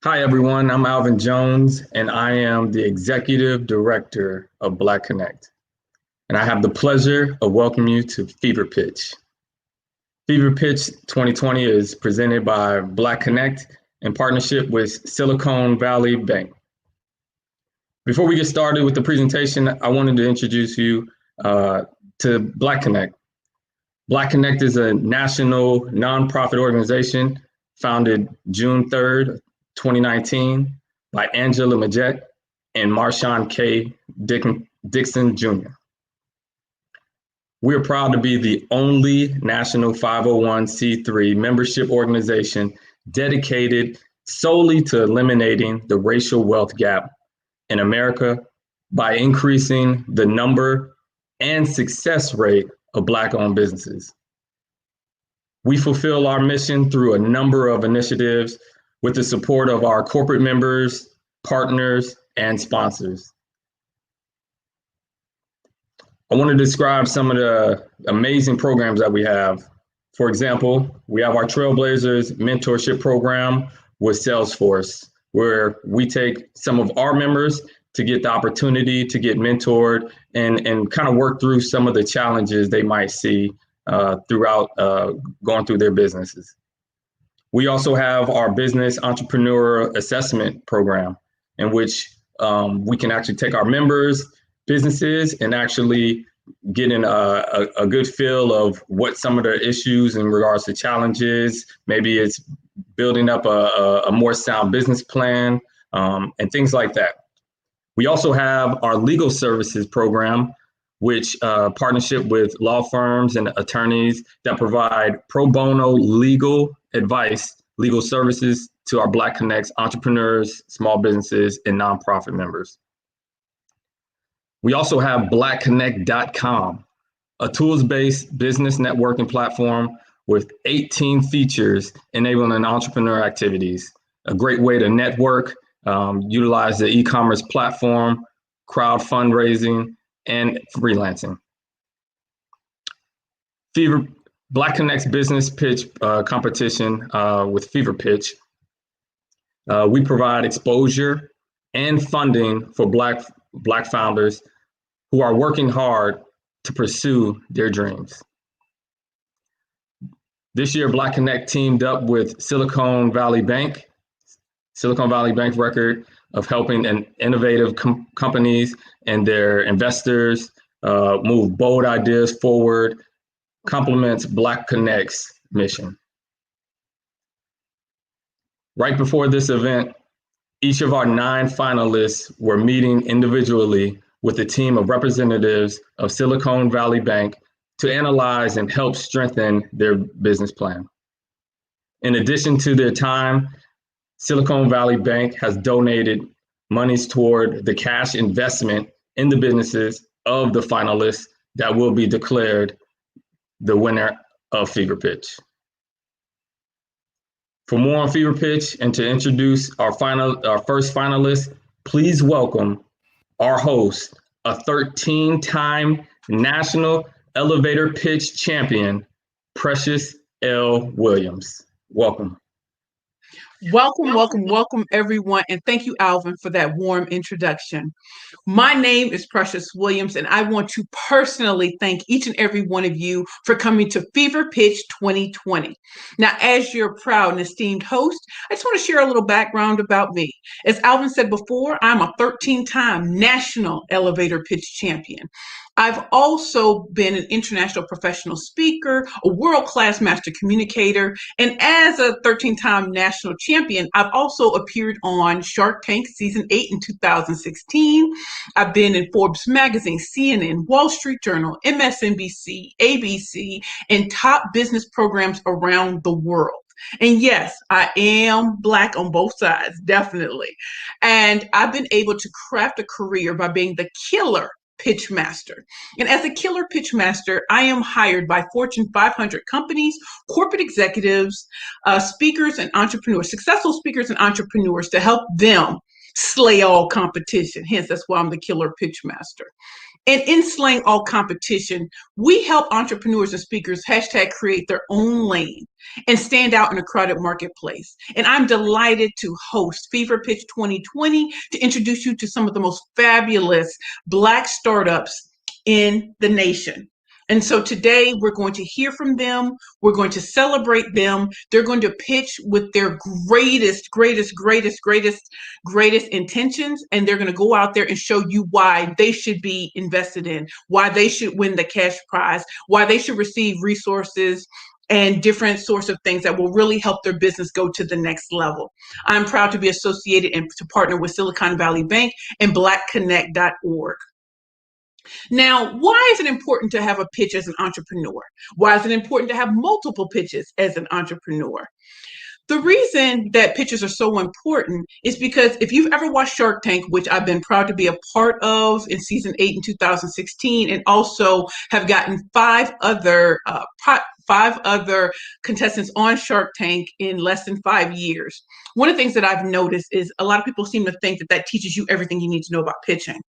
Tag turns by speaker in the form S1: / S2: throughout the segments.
S1: Hi, everyone. I'm Alvin Jones, and I am the Executive Director of Black Connect. And I have the pleasure of welcoming you to FeverPitch. FeverPitch 2020 is presented by Black Connect in partnership with Silicon Valley Bank. Before we get started with the presentation, I wanted to introduce you to Black Connect. Black Connect is a national nonprofit organization founded June 3rd, 2019 by Angela Majette and Marshawn K. Dixon Jr. We are proud to be the only national 501c3 membership organization dedicated solely to eliminating the racial wealth gap in America by increasing the number and success rate of Black-owned businesses. We fulfill our mission through a number of initiatives with the support of our corporate members, partners, and sponsors. I want to describe some of the amazing programs that we have. For example, we have our Trailblazers mentorship program with Salesforce, where we take some of our members to get the opportunity to get mentored and kind of work through some of the challenges they might see throughout going through their businesses. We also have our business entrepreneur assessment program, in which we can actually take our members' businesses and actually get in a good feel of what some of their issues in regards to challenges. Maybe it's building up a more sound business plan and things like that. We also have our legal services program, which partnership with law firms and attorneys that provide pro bono legal advice, legal services to our Black Connects entrepreneurs, small businesses, and nonprofit members. We also have blackconnect.com, a tools-based business networking platform with 18 features enabling entrepreneur activities, a great way to network, utilize the e-commerce platform, crowd fundraising, and freelancing. Black Connect's business pitch competition with FeverPitch. We provide exposure and funding for Black founders who are working hard to pursue their dreams. This year, Black Connect teamed up with Silicon Valley Bank. Silicon Valley Bank record of helping innovative companies and their investors move bold ideas forward complements Black Connect's mission. Right before this event, each of our 9 finalists were meeting individually with a team of representatives of Silicon Valley Bank to analyze and help strengthen their business plan. In addition to their time, Silicon Valley Bank has donated monies toward the cash investment in the businesses of the finalists that will be declared the winner of FeverPitch. For more on FeverPitch and to introduce our first finalist, please welcome our host, a 13-time national elevator pitch champion, Precious L. Williams. Welcome.
S2: Welcome, everyone. And thank you, Alvin, for that warm introduction. My name is Precious Williams, and I want to personally thank each and every one of you for coming to FeverPitch 2020. Now, as your proud and esteemed host, I just want to share a little background about me. As Alvin said before, I'm a 13-time national elevator pitch champion. I've also been an international professional speaker, a world-class master communicator, and as a 13-time national champion, I've also appeared on Shark Tank Season 8 in 2016. I've been in Forbes Magazine, CNN, Wall Street Journal, MSNBC, ABC, and top business programs around the world. And yes, I am Black on both sides, definitely. And I've been able to craft a career by being the killer pitch master. And as a killer pitch master, I am hired by Fortune 500 companies, corporate executives, speakers and entrepreneurs, successful speakers and entrepreneurs to help them slay all competition. Hence, that's why I'm the killer pitch master. And in slaying all competition, we help entrepreneurs and speakers hashtag create their own lane and stand out in a crowded marketplace. And I'm delighted to host FeverPitch 2020 to introduce you to some of the most fabulous Black startups in the nation. And so today we're going to hear from them. We're going to celebrate them. They're going to pitch with their greatest intentions. And they're going to go out there and show you why they should be invested in, why they should win the cash prize, why they should receive resources and different sorts of things that will really help their business go to the next level. I'm proud to be associated and to partner with Silicon Valley Bank and blackconnect.org. Now, why is it important to have a pitch as an entrepreneur? Why is it important to have multiple pitches as an entrepreneur? The reason that pitches are so important is because if you've ever watched Shark Tank, which I've been proud to be a part of in season 8 in 2016, and also have gotten five other contestants on Shark Tank in less than 5 years. One of the things that I've noticed is a lot of people seem to think that that teaches you everything you need to know about pitching.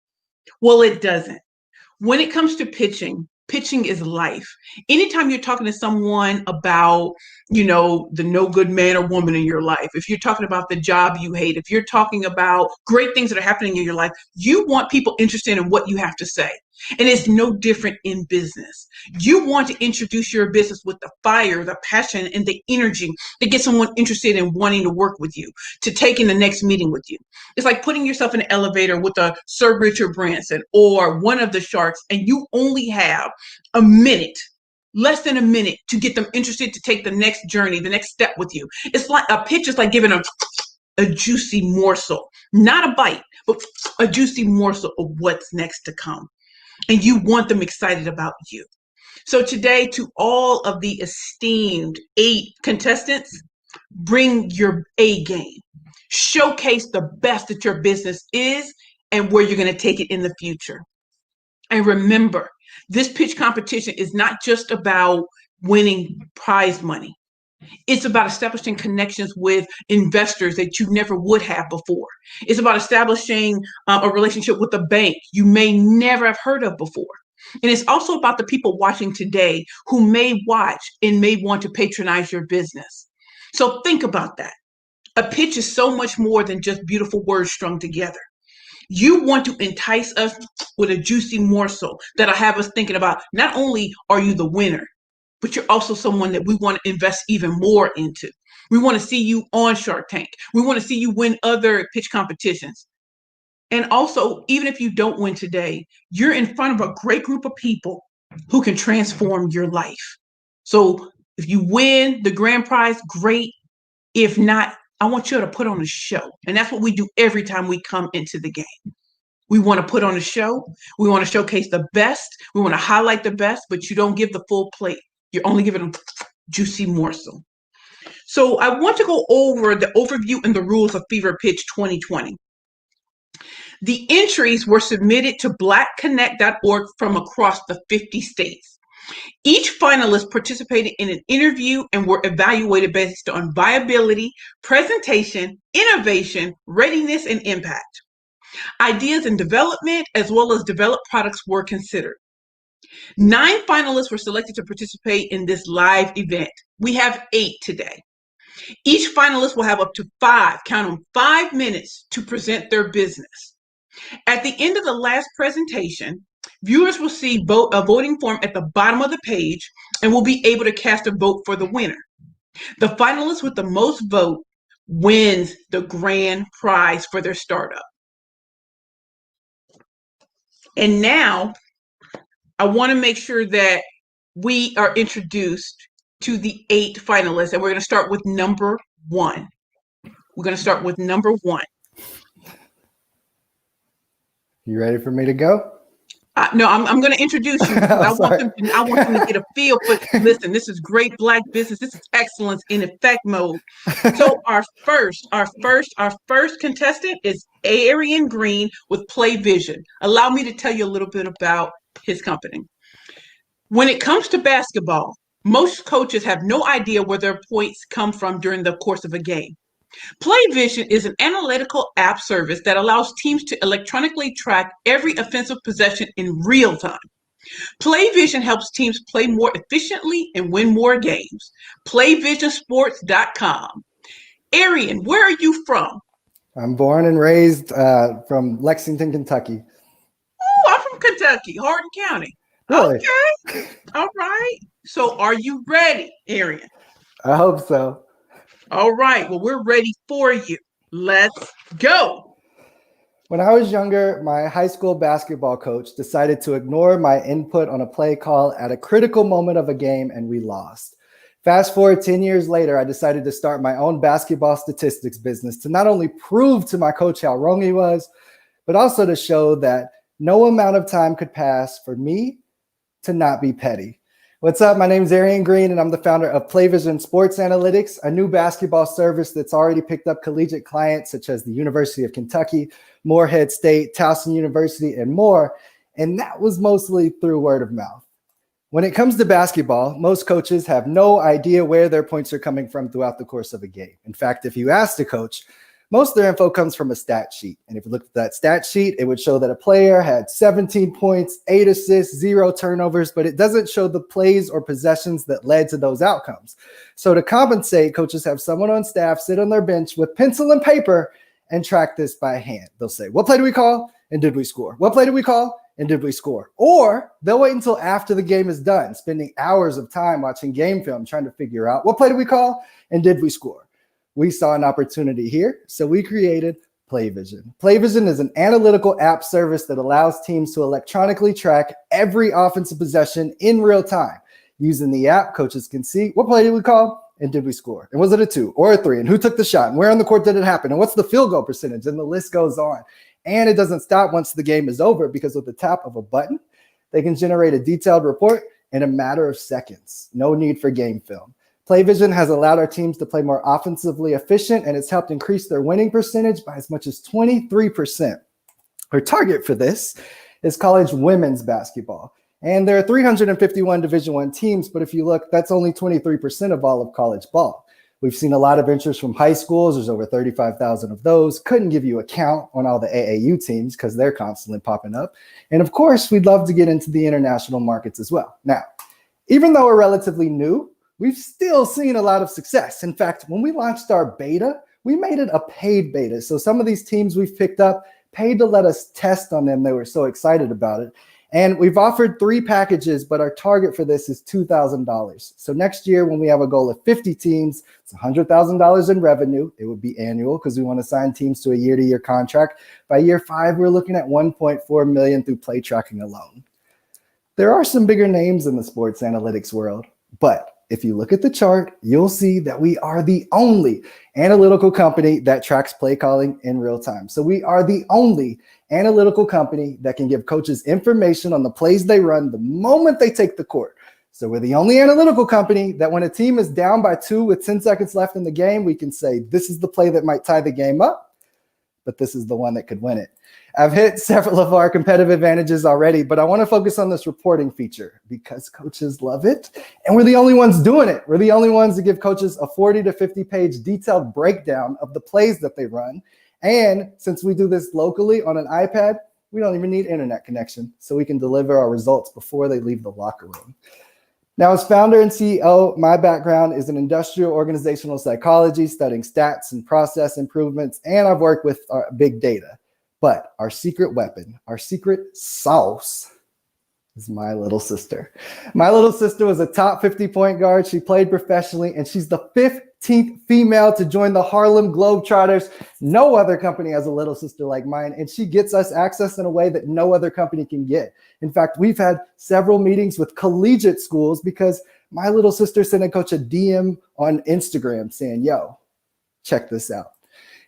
S2: Well, it doesn't. When it comes to pitching, pitching is life. Anytime you're talking to someone about, the no good man or woman in your life, if you're talking about the job you hate, if you're talking about great things that are happening in your life, you want people interested in what you have to say. And it's no different in business. You want to introduce your business with the fire, the passion, and the energy to get someone interested in wanting to work with you, to take in the next meeting with you. It's like putting yourself in an elevator with a Sir Richard Branson or one of the sharks, and you only have a minute, less than a minute, to get them interested to take the next journey, the next step with you. It's like a pitch is like giving them a juicy morsel, not a bite, but a juicy morsel of what's next to come. And you want them excited about you. So today, to all of the esteemed 8 contestants, bring your A game. Showcase the best that your business is and where you're going to take it in the future. And remember, this pitch competition is not just about winning prize money. It's about establishing connections with investors that you never would have before. It's about establishing a relationship with a bank you may never have heard of before. And it's also about the people watching today who may watch and may want to patronize your business. So think about that. A pitch is so much more than just beautiful words strung together. You want to entice us with a juicy morsel that'll have us thinking about, not only are you the winner, but you're also someone that we want to invest even more into. We want to see you on Shark Tank. We want to see you win other pitch competitions. And also, even if you don't win today, you're in front of a great group of people who can transform your life. So if you win the grand prize, great. If not, I want you to put on a show. And that's what we do every time we come into the game. We want to put on a show. We want to showcase the best. We want to highlight the best, but you don't give the full plate. You're only giving them juicy morsel. So I want to go over the overview and the rules of FeverPitch 2020. The entries were submitted to blackconnect.org from across the 50 states. Each finalist participated in an interview and were evaluated based on viability, presentation, innovation, readiness, and impact. Ideas and development, as well as developed products, were considered. 9 finalists were selected to participate in this live event. We have 8 today. Each finalist will have up to 5 minutes to present their business. At the end of the last presentation, viewers will see a voting form at the bottom of the page and will be able to cast a vote for the winner. The finalist with the most vote wins the grand prize for their startup. And now, I want to make sure that we are introduced to the 8 finalists, and we're going to start with number 1. We're going to start with number 1.
S3: You ready for me to go?
S2: No, I'm going to introduce you. I want them to get a feel for. Listen, this is great Black business. This is excellence in effect mode. So our first contestant is Arian Green with Play Vision. Allow me to tell you a little bit about his company. When it comes to basketball, most coaches have no idea where their points come from during the course of a game. PlayVision is an analytical app service that allows teams to electronically track every offensive possession in real time. PlayVision helps teams play more efficiently and win more games. PlayVisionSports.com. Arian, where are you from?
S3: I'm born and raised from Lexington, Kentucky.
S2: Oh, I'm from Kentucky, Hardin County.
S3: Really?
S2: Okay. All right. So are you ready, Arian?
S3: I hope so.
S2: All right. Well, we're ready for you. Let's go.
S3: When I was younger, my high school basketball coach decided to ignore my input on a play call at a critical moment of a game, and we lost. Fast forward 10 years later, I decided to start my own basketball statistics business to not only prove to my coach how wrong he was, but also to show that no amount of time could pass for me to not be petty. What's up? My name is Arian Green, and I'm the founder of PlayVision Sports Analytics, a new basketball service that's already picked up collegiate clients such as the University of Kentucky, Morehead State, Towson University, and more. And that was mostly through word of mouth. When it comes to basketball, most coaches have no idea where their points are coming from throughout the course of a game. In fact, if you ask the coach, most of their info comes from a stat sheet. And if you look at that stat sheet, it would show that a player had 17 points, 8 assists, 0 turnovers, but it doesn't show the plays or possessions that led to those outcomes. So to compensate, coaches have someone on staff sit on their bench with pencil and paper and track this by hand. They'll say, what play did we call? And did we score? What play did we call? And did we score? Or they'll wait until after the game is done, spending hours of time watching game film, trying to figure out what play did we call and did we score? We saw an opportunity here, so we created PlayVision. PlayVision is an analytical app service that allows teams to electronically track every offensive possession in real time. Using the app, coaches can see what play did we call and did we score? And was it a 2 or a 3? And who took the shot? And where on the court did it happen? And what's the field goal percentage? And the list goes on. And it doesn't stop once the game is over, because with the tap of a button, they can generate a detailed report in a matter of seconds. No need for game film. PlayVision has allowed our teams to play more offensively efficient, and it's helped increase their winning percentage by as much as 23%. Our target for this is college women's basketball. And there are 351 Division I teams, but if you look, that's only 23% of all of college ball. We've seen a lot of interest from high schools. There's over 35,000 of those. Couldn't give you a count on all the AAU teams because they're constantly popping up. And of course, we'd love to get into the international markets as well. Now, even though we're relatively new, we've still seen a lot of success. In fact, when we launched our beta, we made it a paid beta. So some of these teams we've picked up paid to let us test on them. They were so excited about it. And we've offered 3 packages, but our target for this is $2,000. So next year, when we have a goal of 50 teams, it's $100,000 in revenue. It would be annual because we want to sign teams to a year-to-year contract. By year 5, we're looking at $1.4 million through play tracking alone. There are some bigger names in the sports analytics world, but if you look at the chart, you'll see that we are the only analytical company that tracks play calling in real time. So we are the only analytical company that can give coaches information on the plays they run the moment they take the court. So we're the only analytical company that when a team is down by 2 with 10 seconds left in the game, we can say, this is the play that might tie the game up, but this is the one that could win it. I've hit several of our competitive advantages already, but I want to focus on this reporting feature because coaches love it. And we're the only ones doing it. We're the only ones that give coaches a 40 to 50 page detailed breakdown of the plays that they run. And since we do this locally on an iPad, we don't even need internet connection. So we can deliver our results before they leave the locker room. Now, as founder and CEO, my background is in industrial organizational psychology, studying stats and process improvements, and I've worked with big data. But our secret weapon, our secret sauce is my little sister. My little sister was a top 50 point guard. She played professionally, and she's the 15th female to join the Harlem Globetrotters. No other company has a little sister like mine, and she gets us access in a way that no other company can get. In fact, we've had several meetings with collegiate schools because my little sister sent a coach a DM on Instagram saying, yo, check this out.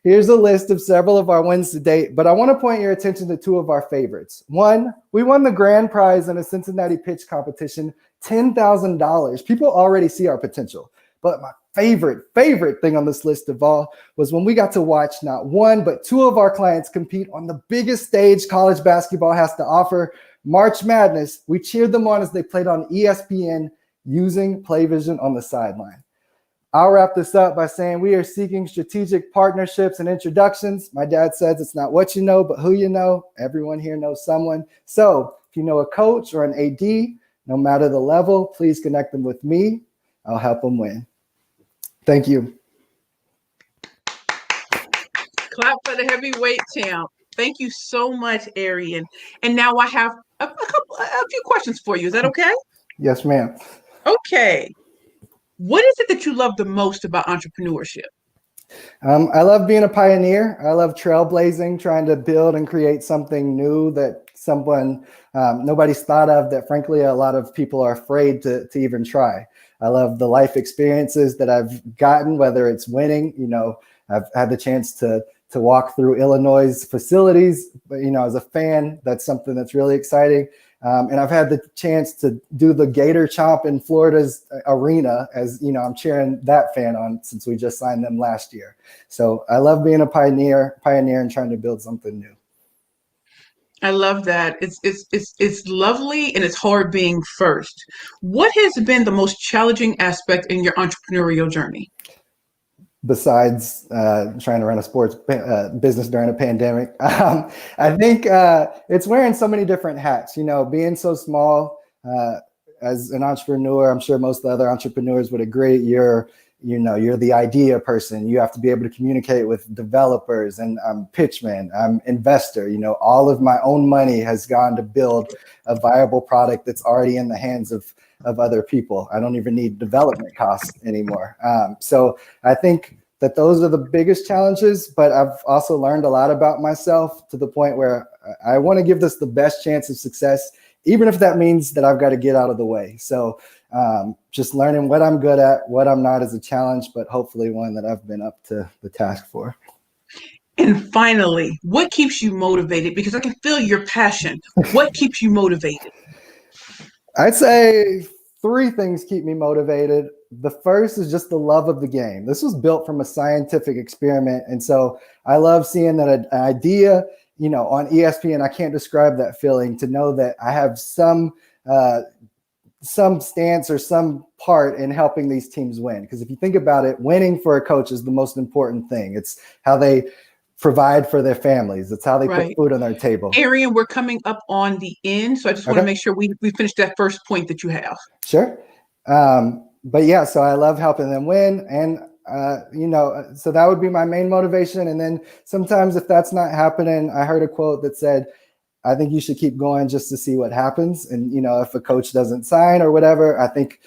S3: Here's a list of several of our wins to date, but I want to point your attention to 2 of our favorites. 1, we won the grand prize in a Cincinnati pitch competition, $10,000. People already see our potential, but my favorite thing on this list of all was when we got to watch not 1, but 2 of our clients compete on the biggest stage college basketball has to offer, March Madness. We cheered them on as they played on ESPN using PlayVision on the sideline. I'll wrap this up by saying we are seeking strategic partnerships and introductions. My dad says it's not what you know, but who you know. Everyone here knows someone. So if you know a coach or an AD, no matter the level, please connect them with me. I'll help them win. Thank you.
S2: Clap for the heavyweight champ. Thank you so much, Arian. And now I have a few questions for you. Is that okay?
S3: Yes, ma'am.
S2: Okay. What is it that you love the most about entrepreneurship?
S3: I love being a pioneer. I love trailblazing, trying to build and create something new that nobody's thought of, that frankly a lot of people are afraid to even try. I love the life experiences that I've gotten, whether it's winning. I've had the chance to walk through Illinois' facilities, but as a fan, that's something that's really exciting. And I've had the chance to do the Gator Chomp in Florida's arena, as I'm cheering that fan on since we just signed them last year. So I love being a pioneer and trying to build something new.
S2: I love that. It's lovely, and it's hard being first. What has been the most challenging aspect in your entrepreneurial journey?
S3: Besides trying to run a sports business during a pandemic, I think it's wearing so many different hats. Being so small as an entrepreneur, I'm sure most of the other entrepreneurs would agree. You're the idea person. You have to be able to communicate with developers, and I'm pitchman, I'm investor. All of my own money has gone to build a viable product that's already in the hands of other people. I don't even need development costs anymore. So I think that those are the biggest challenges, but I've also learned a lot about myself to the point where I want to give this the best chance of success, even if that means that I've got to get out of the way. So just learning what I'm good at, what I'm not is a challenge, but hopefully one that I've been up to the task for.
S2: And finally, what keeps you motivated? Because I can feel your passion. What keeps you motivated?
S3: I'd say 3 things keep me motivated. The first is just the love of the game. This was built from a scientific experiment. And so I love seeing that an idea, on ESPN, I can't describe that feeling, to know that I have some stance or some part in helping these teams win. Because if you think about it, winning for a coach is the most important thing. It's how they provide for their families. It's how they put food on their table.
S2: Arian, we're coming up on the end, so I just want to make sure we finish that first point that you have.
S3: Sure. But yeah, so I love helping them win. And, so that would be my main motivation. And then sometimes if that's not happening, I heard a quote that said, I think you should keep going just to see what happens. And, if a coach doesn't sign or whatever, I think,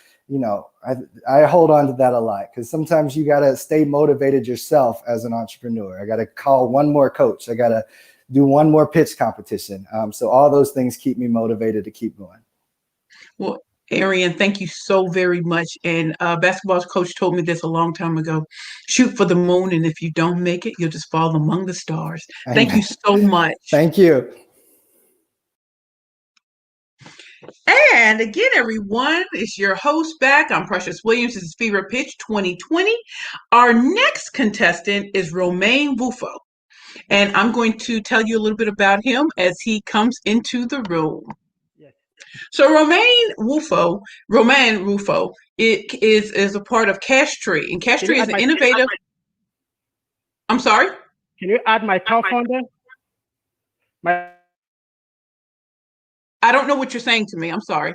S3: I hold on to that a lot, because sometimes you got to stay motivated yourself as an entrepreneur. I got to call one more coach. I got to do one more pitch competition. So all those things keep me motivated to keep going.
S2: Well, Arian, thank you so very much. And basketball coach told me this a long time ago: shoot for the moon, and if you don't make it, you'll just fall among the stars. Thank you so much.
S3: Thank you.
S2: And again, everyone, it's your host back. I'm Precious Williams. This is FeverPitch 2020. Our next contestant is Romain Wufo. And I'm going to tell you a little bit about him as he comes into the room. Yes. So Romain Wufo is a part of Cash Tree. And Cash Tree is an innovative... I'm sorry?
S4: Can you add my co-founder?
S2: I don't know what you're saying to me. I'm sorry.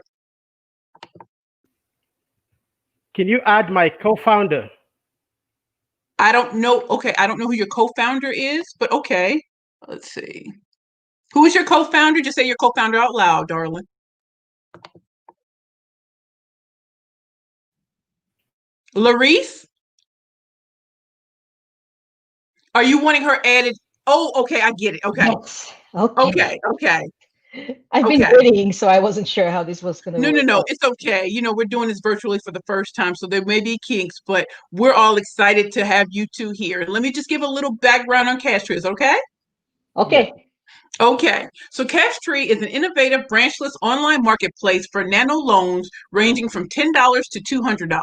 S4: Can you add my co-founder?
S2: I don't know. Okay, I don't know who your co-founder is, but okay. Let's see. Who is your co-founder? Just say your co-founder out loud, darling. Larice? Are you wanting her added? Oh, okay, I get it. Okay.
S5: Yes. Okay.
S2: Okay.
S5: I've been waiting, so I wasn't sure how this was going to work.
S2: No, it's okay. We're doing this virtually for the first time, so there may be kinks, but we're all excited to have you two here. Let me just give a little background on Cash Tree, okay?
S5: Okay.
S2: Okay, so Cashtree is an innovative branchless online marketplace for nano loans ranging from $10 to $200.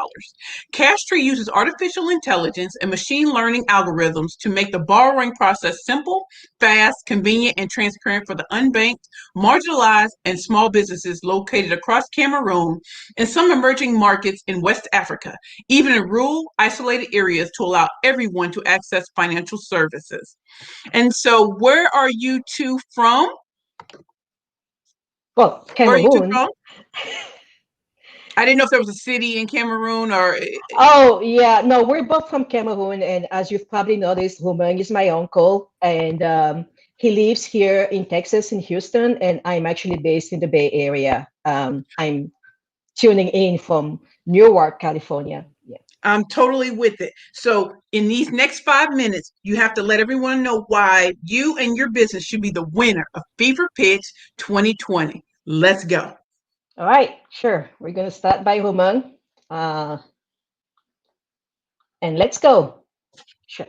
S2: Cashtree uses artificial intelligence and machine learning algorithms to make the borrowing process simple, fast, convenient, and transparent for the unbanked, marginalized, and small businesses located across Cameroon and some emerging markets in West Africa, even in rural, isolated areas to allow everyone to access financial services. And so, where are you two from?
S5: Well,
S2: Where are you two
S5: Cameroon.
S2: from? I didn't know if there was a city in Cameroon or.
S5: Oh, yeah. No, we're both from Cameroon. And as you've probably noticed, Humeng is my uncle. And he lives here in Texas, in Houston. And I'm actually based in the Bay Area. I'm tuning in from Newark, California. Yeah.
S2: I'm totally with it. So, in these next 5 minutes, you have to let everyone know why you and your business should be the winner of Fever Pitch 2020. Let's go.
S5: All right. Sure. We're going to start by Humeng. And let's go. Sure.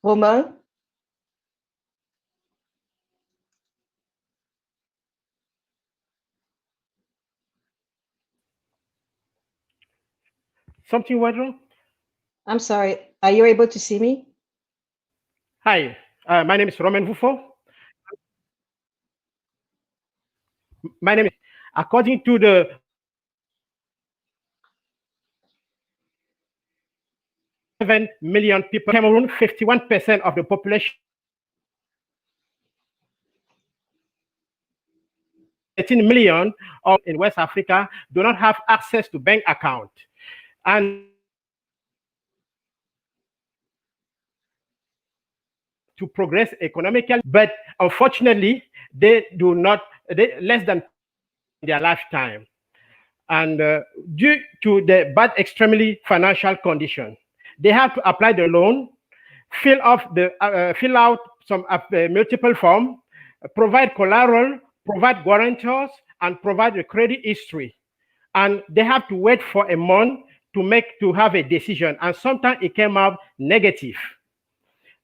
S5: Humeng.
S4: Something went wrong?
S5: I'm sorry. Are you able to see me?
S4: Hi, my name is Roman Vufo. My name is, according to the 7 million people, Cameroon, 51% of the population, 18 million of in West Africa do not have access to bank account. And to progress economically, but unfortunately, they do not, less than their lifetime. And due to the bad, extremely financial condition, they have to apply the loan, fill out some multiple form, provide collateral, provide guarantors, and provide a credit history. And they have to wait for a month to have a decision. And sometimes it came out negative.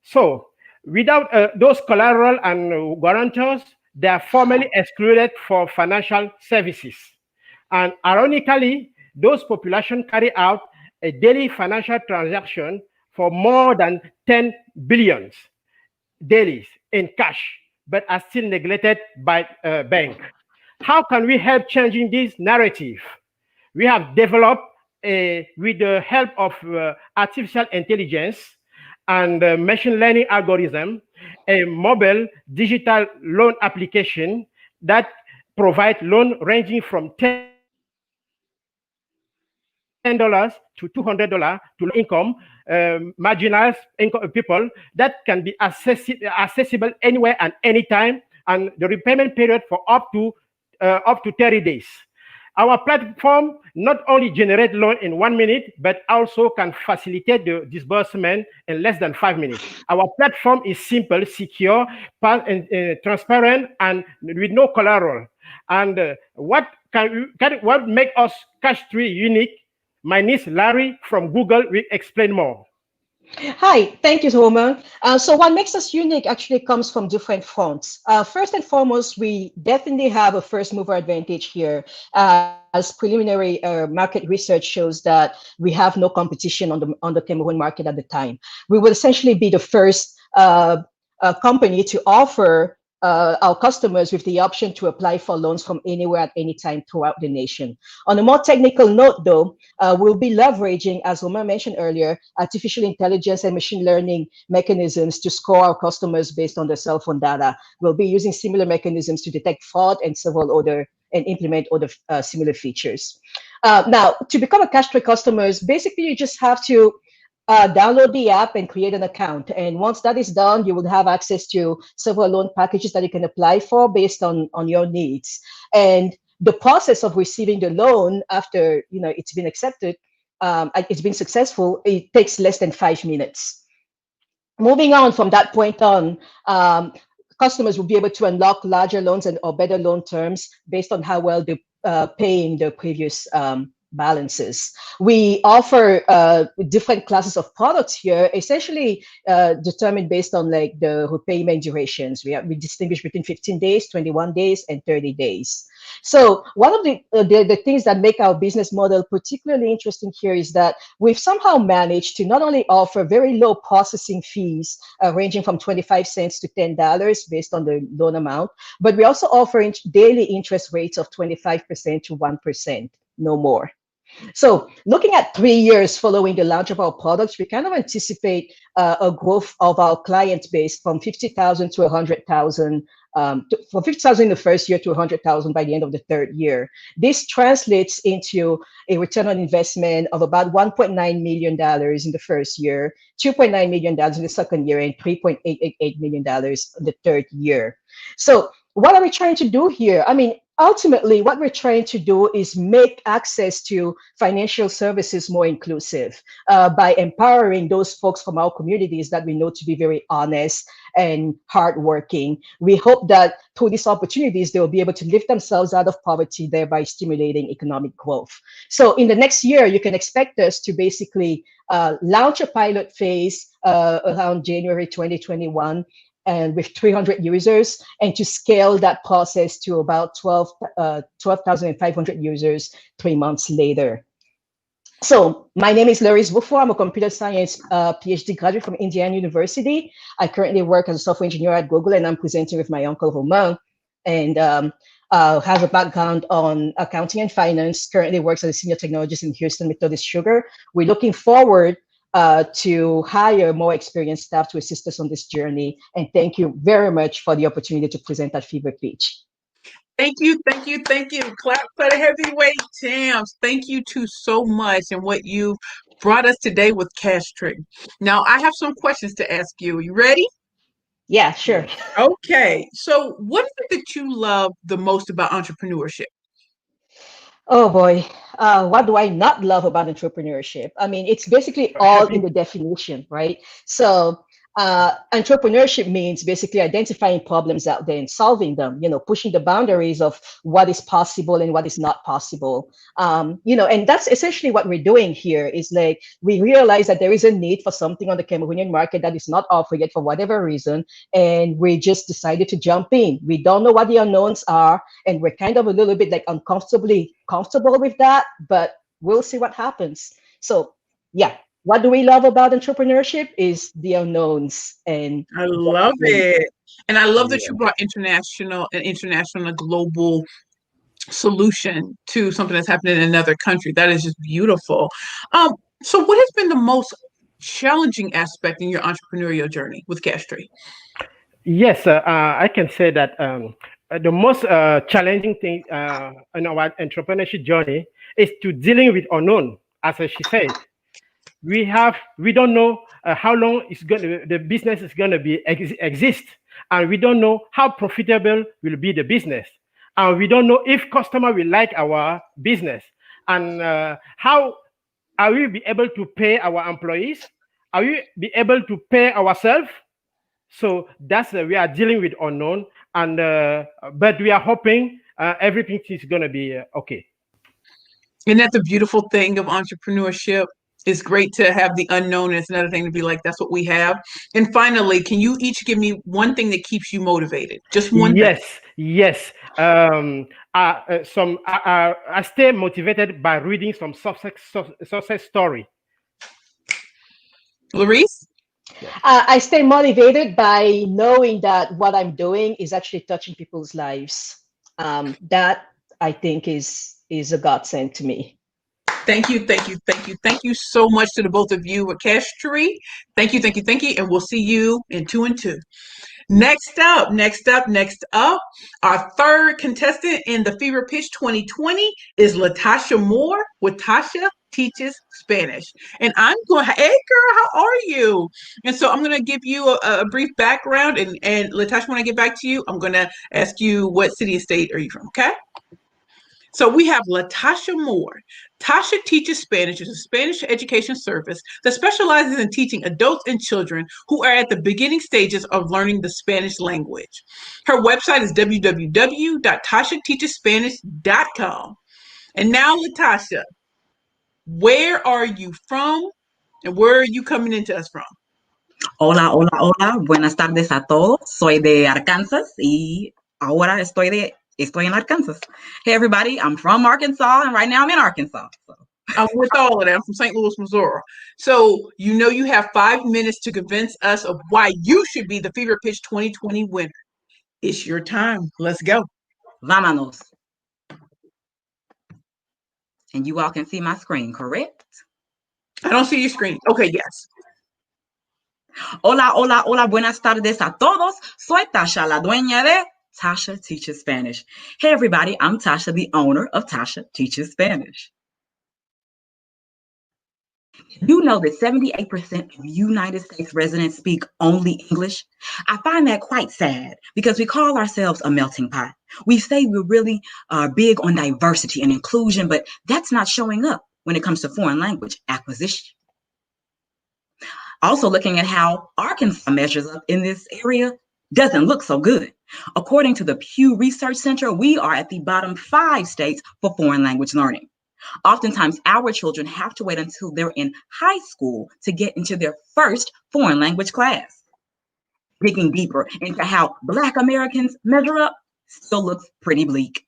S4: So without those collateral and guarantors, they are formally excluded for financial services. And ironically, those populations carry out a daily financial transaction for more than 10 billions daily in cash, but are still neglected by bank. How can we help changing this narrative? We have developed, with the help of artificial intelligence and machine learning algorithm, a mobile digital loan application that provides loan ranging from $10 to $200 to income, marginalized income people that can be accessible anywhere and anytime, and the repayment period for up to 30 days. Our platform not only generates loan in 1 minute, but also can facilitate the disbursement in less than 5 minutes. Our platform is simple, secure, transparent, and with no collateral. And what makes us Cashtree unique? My niece Larry from Google will explain more.
S5: Hi, thank you, Homer. So what makes us unique actually comes from different fronts. First and foremost, we definitely have a first mover advantage here. As preliminary market research shows that we have no competition on the Cameroon market at the time. We will essentially be the first company to offer our customers with the option to apply for loans from anywhere at any time throughout the nation. On a more technical note, though, we'll be leveraging, as Omar mentioned earlier, artificial intelligence and machine learning mechanisms to score our customers based on their cell phone data. We'll be using similar mechanisms to detect fraud and several other and implement other similar features. Now, to become a Cashtree customers, basically you just have to download the app and create an account. And once that is done, you will have access to several loan packages that you can apply for based on your needs. And the process of receiving the loan after it's been accepted, it's been successful, it takes less than 5 minutes. Moving on from that point on, customers will be able to unlock larger loans or better loan terms based on how well they're paying the previous balances. We offer different classes of products here, essentially determined based on like the repayment durations. We distinguish between 15 days, 21 days, and 30 days. So one of the things that make our business model particularly interesting here is that we've somehow managed to not only offer very low processing fees ranging from 25 cents to $10 based on the loan amount, but we also offer daily interest rates of 25% to 1%, no more. So looking at 3 years following the launch of our products, we kind of anticipate a growth of our client base from 50,000 to 100,000, from 50,000 in the first year to 100,000 by the end of the third year. This translates into a return on investment of about $1.9 million in the first year, $2.9 million in the second year, and $3.888 million in the third year. So what are we trying to do here? I mean, ultimately, what we're trying to do is make access to financial services more inclusive by empowering those folks from our communities that we know to be very honest and hardworking. We hope that through these opportunities, they will be able to lift themselves out of poverty, thereby stimulating economic growth. So in the next year, you can expect us to basically launch a pilot phase around January 2021, and with 300 users, and to scale that process to about 12,500 users 3 months later. So my name is Laurice Bufo. I'm a computer science PhD graduate from Indiana University. I currently work as a software engineer at Google, and I'm presenting with my uncle Romain, and have a background on accounting and finance, currently works as a senior technologist in Houston Methodist Sugar. We're looking forward to hire more experienced staff to assist us on this journey. And thank you very much for the opportunity to present at FeverPitch.
S2: Thank you, thank you, thank you. Clap for the heavyweight champs. Thank you two so much and what you brought us today with Castry. Now, I have some questions to ask you. Are you ready?
S5: Yeah, sure.
S2: Okay. So what is it that you love the most about entrepreneurship?
S5: Oh boy, what do I not love about entrepreneurship? I mean, it's basically all in the definition, right? So entrepreneurship means basically identifying problems out there and solving them, pushing the boundaries of what is possible and what is not possible. And that's essentially what we're doing here is like, we realize that there is a need for something on the Cameroonian market that is not offered yet for whatever reason. And we just decided to jump in. We don't know what the unknowns are. And we're kind of a little bit like uncomfortably comfortable with that, but we'll see what happens. So yeah. What do we love about entrepreneurship is the unknowns. And
S2: I love it. And I love that you brought international and global solution to something that's happening in another country. That is just beautiful. So what has been the most challenging aspect in your entrepreneurial journey with Castry?
S4: Yes, I can say that the most challenging thing in our entrepreneurship journey is to dealing with unknown, as she said. We don't know how long the business is going to be exist, and we don't know how profitable will be the business, and we don't know if customer will like our business, and how are we be able to pay our employees? Are we be able to pay ourselves? So that's we are dealing with unknown, and but we are hoping everything is going to be okay.
S2: Isn't that the beautiful thing of entrepreneurship? It's great to have the unknown. And it's another thing to be like, that's what we have. And finally, can you each give me one thing that keeps you motivated? Just one thing.
S4: Yes. I stay motivated by reading some success story.
S2: Laurice?
S5: I stay motivated by knowing that what I'm doing is actually touching people's lives. That I think is a godsend to me.
S2: Thank you so much to the both of you with Castry. Thank you, and we'll see you in 2 and 2. Next up, our third contestant in the FeverPitch 2020 is LaTasha Moore with Tasha Teaches Spanish. And I'm going, hey girl, how are you? And so I'm going to give you a brief background, and LaTasha, when I get back to you, I'm going to ask you what city and state are you from, okay? So we have LaTasha Moore. Tasha Teaches Spanish is a Spanish education service that specializes in teaching adults and children who are at the beginning stages of learning the Spanish language. Her website is www.tashateachesspanish.com. And now, LaTasha, Where are you from? And where are you coming into us from?
S6: Hola, hola, hola. Buenas tardes a todos. Soy de Arkansas y ahora estoy en Arkansas. Hey, everybody. I'm from Arkansas, and right now I'm in Arkansas. So.
S2: I'm with all of that. I'm from St. Louis, Missouri. So you have 5 minutes to convince us of why you should be the FeverPitch 2020 winner. It's your time. Let's go.
S6: Vámonos. And you all can see my screen, correct?
S2: I don't see your screen. Okay, yes.
S6: Hola, hola, hola. Buenas tardes a todos. Soy Tasha, la dueña de Tasha Teaches Spanish. Hey, everybody. I'm Tasha, the owner of Tasha Teaches Spanish. You know that 78% of United States residents speak only English. I find that quite sad because we call ourselves a melting pot. We say we're really big on diversity and inclusion, but that's not showing up when it comes to foreign language acquisition. Also, looking at how Arkansas measures up in this area doesn't look so good. According to the Pew Research Center, we are at the bottom 5 states for foreign language learning. Oftentimes, our children have to wait until they're in high school to get into their first foreign language class. Digging deeper into how Black Americans measure up still looks pretty bleak.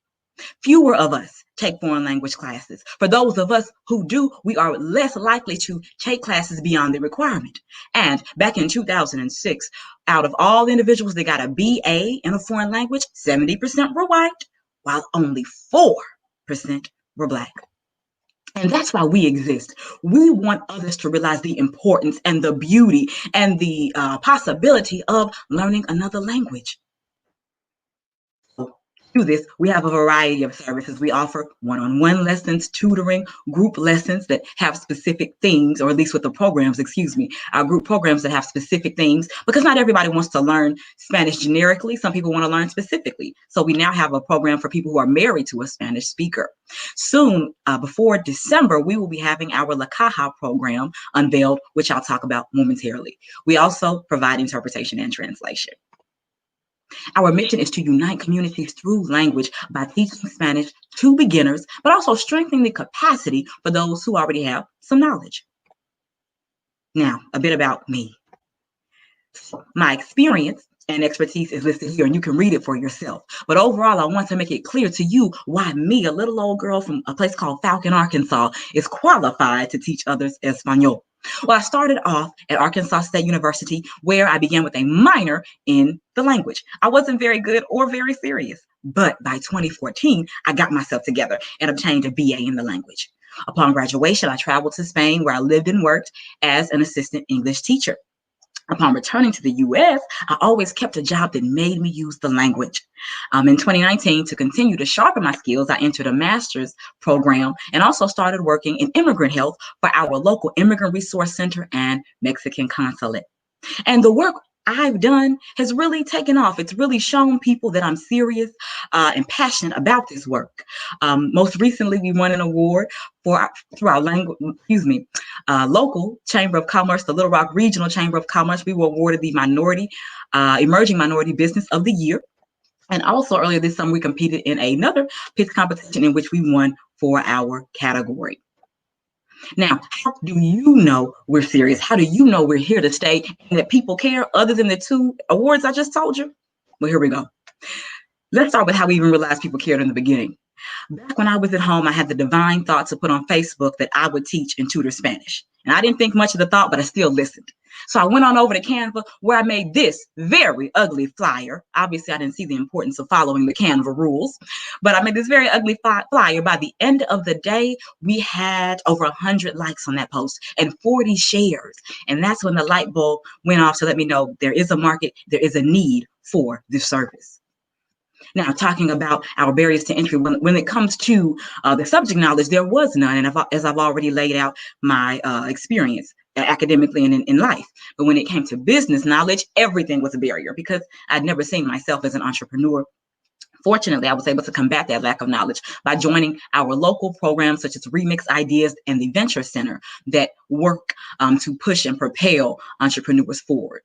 S6: Fewer of us take foreign language classes. For those of us who do, we are less likely to take classes beyond the requirement. And back in 2006, out of all individuals that got a BA in a foreign language, 70% were white, while only 4% were Black. And that's why we exist. We want others to realize the importance and the beauty and the possibility of learning another language. To do this, we have a variety of services. We offer one-on-one lessons, tutoring, group lessons that have specific themes, or at least with the programs, our group programs that have specific themes, because not everybody wants to learn Spanish generically. Some people want to learn specifically. So we now have a program for people who are married to a Spanish speaker. Soon, before December, we will be having our La Caja program unveiled, which I'll talk about momentarily. We also provide interpretation and translation. Our mission is to unite communities through language by teaching Spanish to beginners, but also strengthening the capacity for those who already have some knowledge. Now, a bit about me. My experience and expertise is listed here, and you can read it for yourself. But overall, I want to make it clear to you why me, a little old girl from a place called Falcon, Arkansas, is qualified to teach others Espanol. Well, I started off at Arkansas State University, where I began with a minor in the language. I wasn't very good or very serious, but by 2014, I got myself together and obtained a BA in the language. Upon graduation, I traveled to Spain, where I lived and worked as an assistant English teacher. Upon returning to the U.S., I always kept a job that made me use the language. In 2019, to continue to sharpen my skills, I entered a master's program and also started working in immigrant health for our local immigrant resource center and Mexican consulate. And the work I've done has really taken off. It's really shown people that I'm serious and passionate about this work. Most recently, we won an award through our local Chamber of Commerce, the Little Rock Regional Chamber of Commerce. We were awarded the Emerging Minority Business of the Year. And also earlier this summer, we competed in another pitch competition in which we won for our category. Now, how do you know we're serious? How do you know we're here to stay and that people care other than the 2 awards I just told you? Well, here we go. Let's start with how we even realized people cared in the beginning. Back when I was at home, I had the divine thought to put on Facebook that I would teach and tutor Spanish. And I didn't think much of the thought, but I still listened. So I went on over to Canva, where I made this very ugly flyer. Obviously, I didn't see the importance of following the Canva rules, but I made this very ugly flyer. By the end of the day, we had over 100 likes on that post and 40 shares. And that's when the light bulb went off to let me know there is a market, there is a need for this service. Now, talking about our barriers to entry, when it comes to the subject knowledge, there was none. And as I've already laid out my experience academically and in life. But when it came to business knowledge, everything was a barrier because I'd never seen myself as an entrepreneur. Fortunately, I was able to combat that lack of knowledge by joining our local programs such as Remix Ideas and the Venture Center that work to push and propel entrepreneurs forward.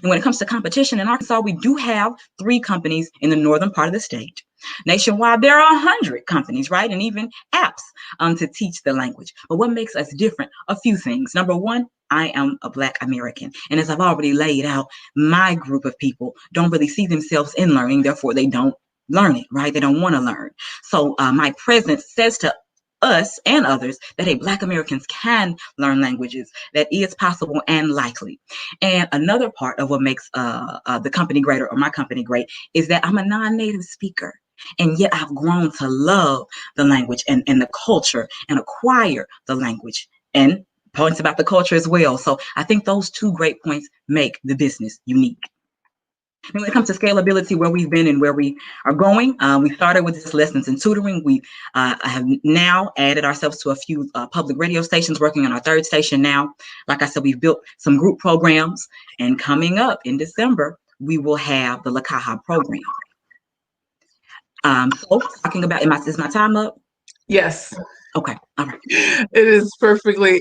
S6: And when it comes to competition in Arkansas, we do have 3 companies in the northern part of the state. Nationwide, there are 100 companies, right? And even apps to teach the language. But what makes us different? A few things. Number one, I am a Black American. And as I've already laid out, my group of people don't really see themselves in learning, therefore they don't learn it, right? They don't want to learn. So my presence says to us and others that, hey, Black Americans can learn languages, that is possible and likely. And another part of what makes the company greater, or my company great, is that I'm a non-native speaker. And yet I've grown to love the language and the culture and acquire the language and points about the culture as well. So I think those two great points make the business unique. And when it comes to scalability, where we've been and where we are going, we started with just lessons and tutoring. We have now added ourselves to a few public radio stations, working on our third station now. Like I said, we've built some group programs, and coming up in December, we will have the Lakaha program. So talking about, is my time up?
S2: Yes.
S6: Okay. All right.
S2: It is perfectly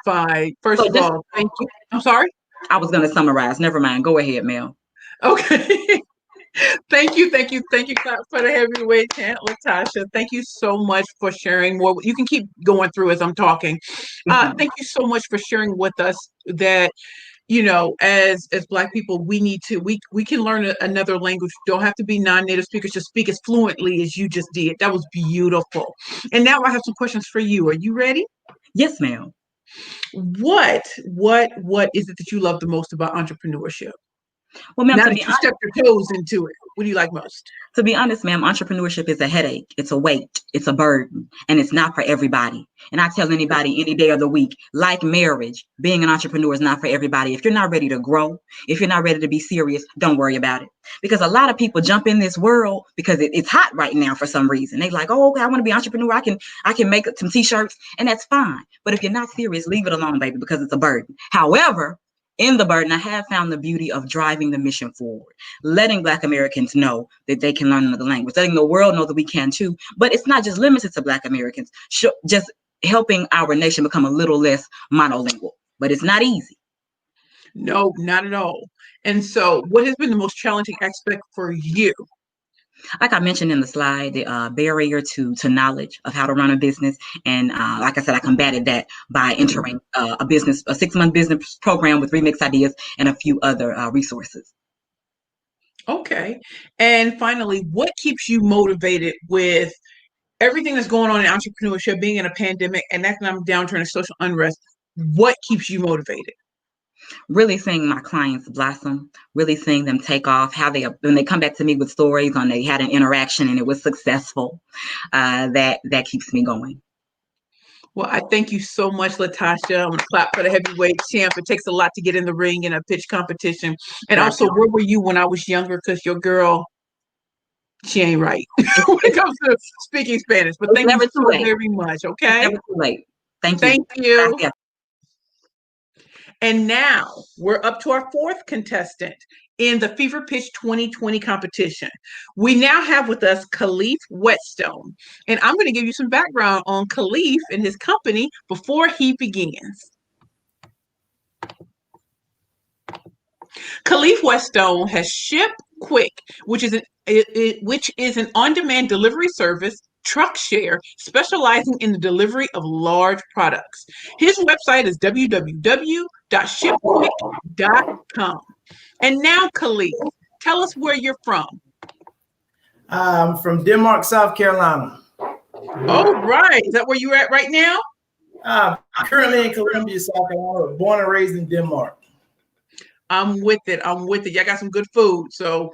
S2: fine. First of all, thank you. I'm sorry?
S6: I was going to summarize. Never mind. Go ahead, Mel.
S2: Okay. Thank you for the heavyweight champ, Latasha. Thank you so much for sharing more. You can keep going through as I'm talking. Thank you so much for sharing with us that, you know, as Black people, we need to, we can learn another language. Don't have to be non-native speakers, just speak as fluently as you just did. That was beautiful. And now I have some questions for you. Are you ready?
S6: Yes, ma'am.
S2: What is it that you love the most about entrepreneurship?
S6: Well, ma'am,
S2: now that you step your toes into it, what do you like most?
S6: To be honest, ma'am, entrepreneurship is a headache. It's a weight. It's a burden. And it's not for everybody. And I tell anybody any day of the week, like marriage, being an entrepreneur is not for everybody. If you're not ready to grow, if you're not ready to be serious, don't worry about it. Because a lot of people jump in this world because it's hot right now for some reason. They like, oh, okay, I want to be an entrepreneur. I can make some t-shirts, and that's fine. But if you're not serious, leave it alone, baby, because it's a burden. However, in the burden, I have found the beauty of driving the mission forward, letting Black Americans know that they can learn another language, letting the world know that we can too. But it's not just limited to Black Americans, just helping our nation become a little less monolingual. But it's not easy.
S2: No, not at all. And so what has been the most challenging aspect for you?
S6: Like I mentioned in the slide, the barrier to knowledge of how to run a business. And like I said, I combated that by entering a 6-month business program with Remix Ideas and a few other resources.
S2: Okay. And finally, what keeps you motivated with everything that's going on in entrepreneurship, being in a pandemic and economic downturn and social unrest? What keeps you motivated?
S6: Really seeing my clients blossom, really seeing them take off, when they come back to me with stories on they had an interaction and it was successful, that keeps me going.
S2: Well, I thank you so much, Latasha. I'm going to clap for the heavyweight champ. It takes a lot to get in the ring in a pitch competition. And also, where were you when I was younger? Because your girl, she ain't right when it comes to speaking Spanish. But thank you so very much, okay?
S6: It's never too late. Thank you.
S2: Thank you. And now we're up to our fourth contestant in the FeverPitch 2020 competition. We now have with us Khalif Whetstone. And I'm going to give you some background on Khalif and his company before he begins. Khalif Whetstone has Ship Quick, which is an on-demand delivery service, truck share, specializing in the delivery of large products. His website is www.shipquick.com. And now, Khalif, tell us where you're from.
S7: I'm from Denmark, South Carolina.
S2: Oh, right. Is that where you're at right now?
S7: I'm currently in Columbia, South Carolina, born and raised in Denmark.
S2: I'm with it. Y'all got some good food. So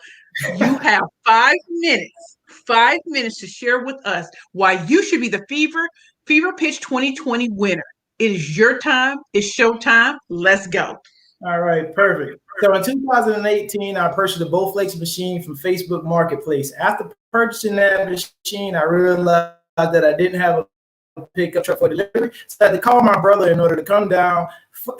S2: you have 5 minutes to share with us why you should be the FeverPitch 2020 winner. It is your time. It's showtime. Let's go.
S7: All right, perfect. So in 2018, I purchased a Bowflex machine from Facebook Marketplace. After purchasing that machine, I realized that I didn't have a pickup truck for delivery. So I had to call my brother in order to come down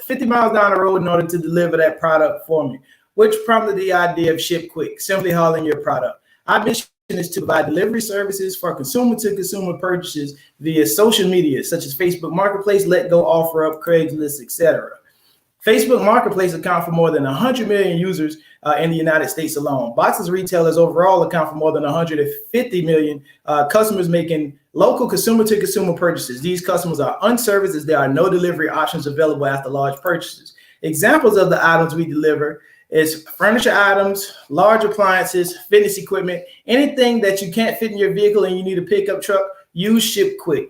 S7: 50 miles down the road in order to deliver that product for me, which prompted the idea of Ship Quick, simply hauling your product. Our mission is to provide delivery services for consumer-to-consumer purchases via social media, such as Facebook Marketplace, Let Go, OfferUp, Craigslist, etc. Facebook Marketplace account for more than 100 million users in the United States alone. Boxes retailers overall account for more than 150 million customers making local consumer-to-consumer purchases. These customers are unserviced as there are no delivery options available after large purchases. Examples of the items we deliver is furniture items, large appliances, fitness equipment, anything that you can't fit in your vehicle and you need a pickup truck, use Ship Quick.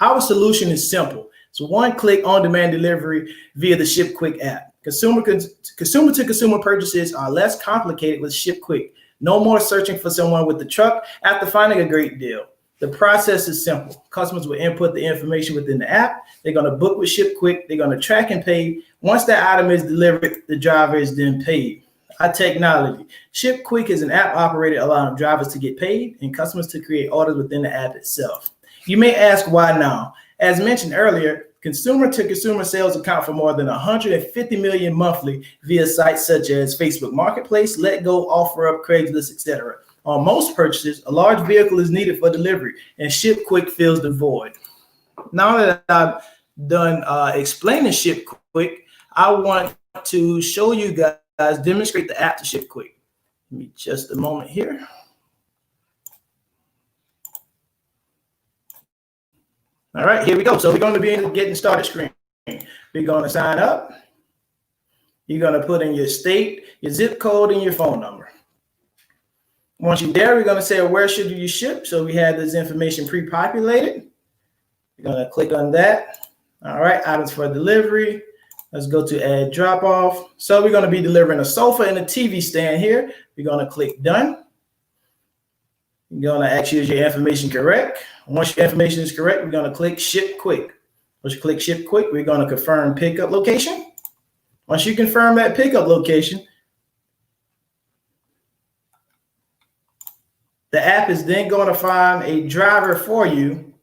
S7: Our solution is simple. It's one-click on-demand delivery via the Ship Quick app. Consumer-to-consumer purchases are less complicated with Ship Quick. No more searching for someone with the truck after finding a great deal. The process is simple. Customers will input the information within the app. They're going to book with Ship Quick. They're going to track and pay. Once that item is delivered, the driver is then paid. Our technology. Ship Quick is an app operator allowing drivers to get paid and customers to create orders within the app itself. You may ask why now? As mentioned earlier, consumer-to-consumer sales account for more than 150 million monthly via sites such as Facebook Marketplace, Letgo, OfferUp, Craigslist, etc. On most purchases, a large vehicle is needed for delivery, and Ship Quick fills the void. Now that I've done explaining Ship Quick, I want to show you guys, demonstrate the app to Ship Quick. Give me just a moment here. All right, here we go. So we're going to be in the getting started screen. We're going to sign up. You're going to put in your state, your zip code, and your phone number. Once you're there, we're going to say, where should you ship? So we have this information pre-populated. You're going to click on that. All right, items for delivery. Let's go to add drop off. So we're going to be delivering a sofa and a TV stand here. We're going to click done. You're going to ask you, is your information correct? Once your information is correct, we're going to click Ship Quick. Once you click Ship Quick, we're going to confirm pickup location. Once you confirm that pickup location, the app is then going to find a driver for you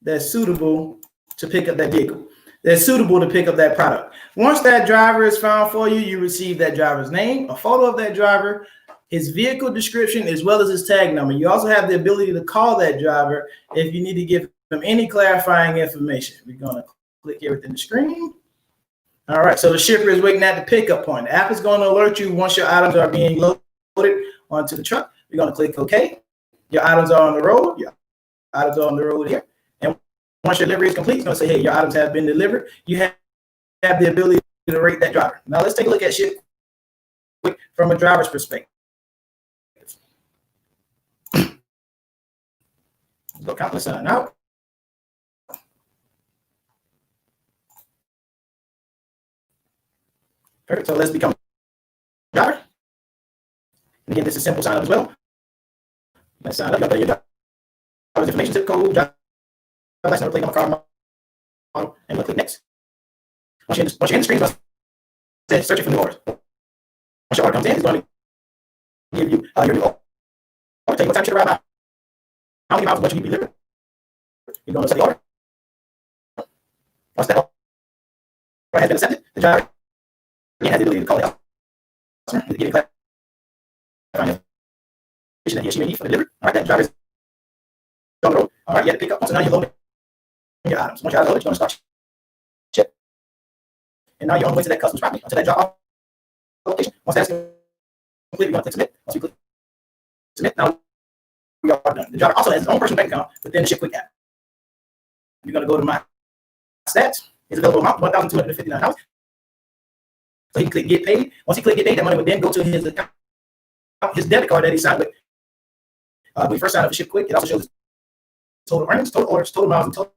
S7: that's suitable to pick up that vehicle, that's suitable to pick up that product. Once that driver is found for you, you receive that driver's name, a photo of that driver, his vehicle description, as well as his tag number. You also have the ability to call that driver if you need to give them any clarifying information. We're going to click here within the screen. All right, so the shipper is waiting at the pickup point. The app is going to alert you once your items are being loaded onto the truck. You're going to click OK. Your items are on the road. Your items are on the road here. And once your delivery is complete, it's going to say, hey, your items have been delivered. You have the ability to rate that driver. Now let's take a look at Ship Quick from a driver's perspective. Go count this sign out. Perfect. So let's become a driver. And again, this is simple sign up as well. Let's sign up. You got your driver's information, zip code, driver's license number, plate on car model, and we'll click next. Once you're in the screen, it's going to search for new orders. Once your order comes in, it's going to give you your new order. I'll tell you what time you should arrive by. How many miles, what you need to deliver? You're going to set the order. Once that order has been accepted, the driver has the ability to call the customer to get clarifying information that he or she may need for delivery. All right, that driver is on the road. All right, you had to pick up. So now you're loading your items. Once your items are loaded, you're going to start ship. And now you're on the way to that customer's property, to that drop off location. Once that's complete, you're going to click submit. Once you click submit, now we are done. The driver also has his own personal bank account within the Ship Quick app. You're going to go to my stats. His available amount, $1,259. So he can click get paid. Once he click get paid, that money would then go to his account, his debit card that he signed with. When he first signed up for Ship Quick, it also shows total earnings, total orders, total miles, and total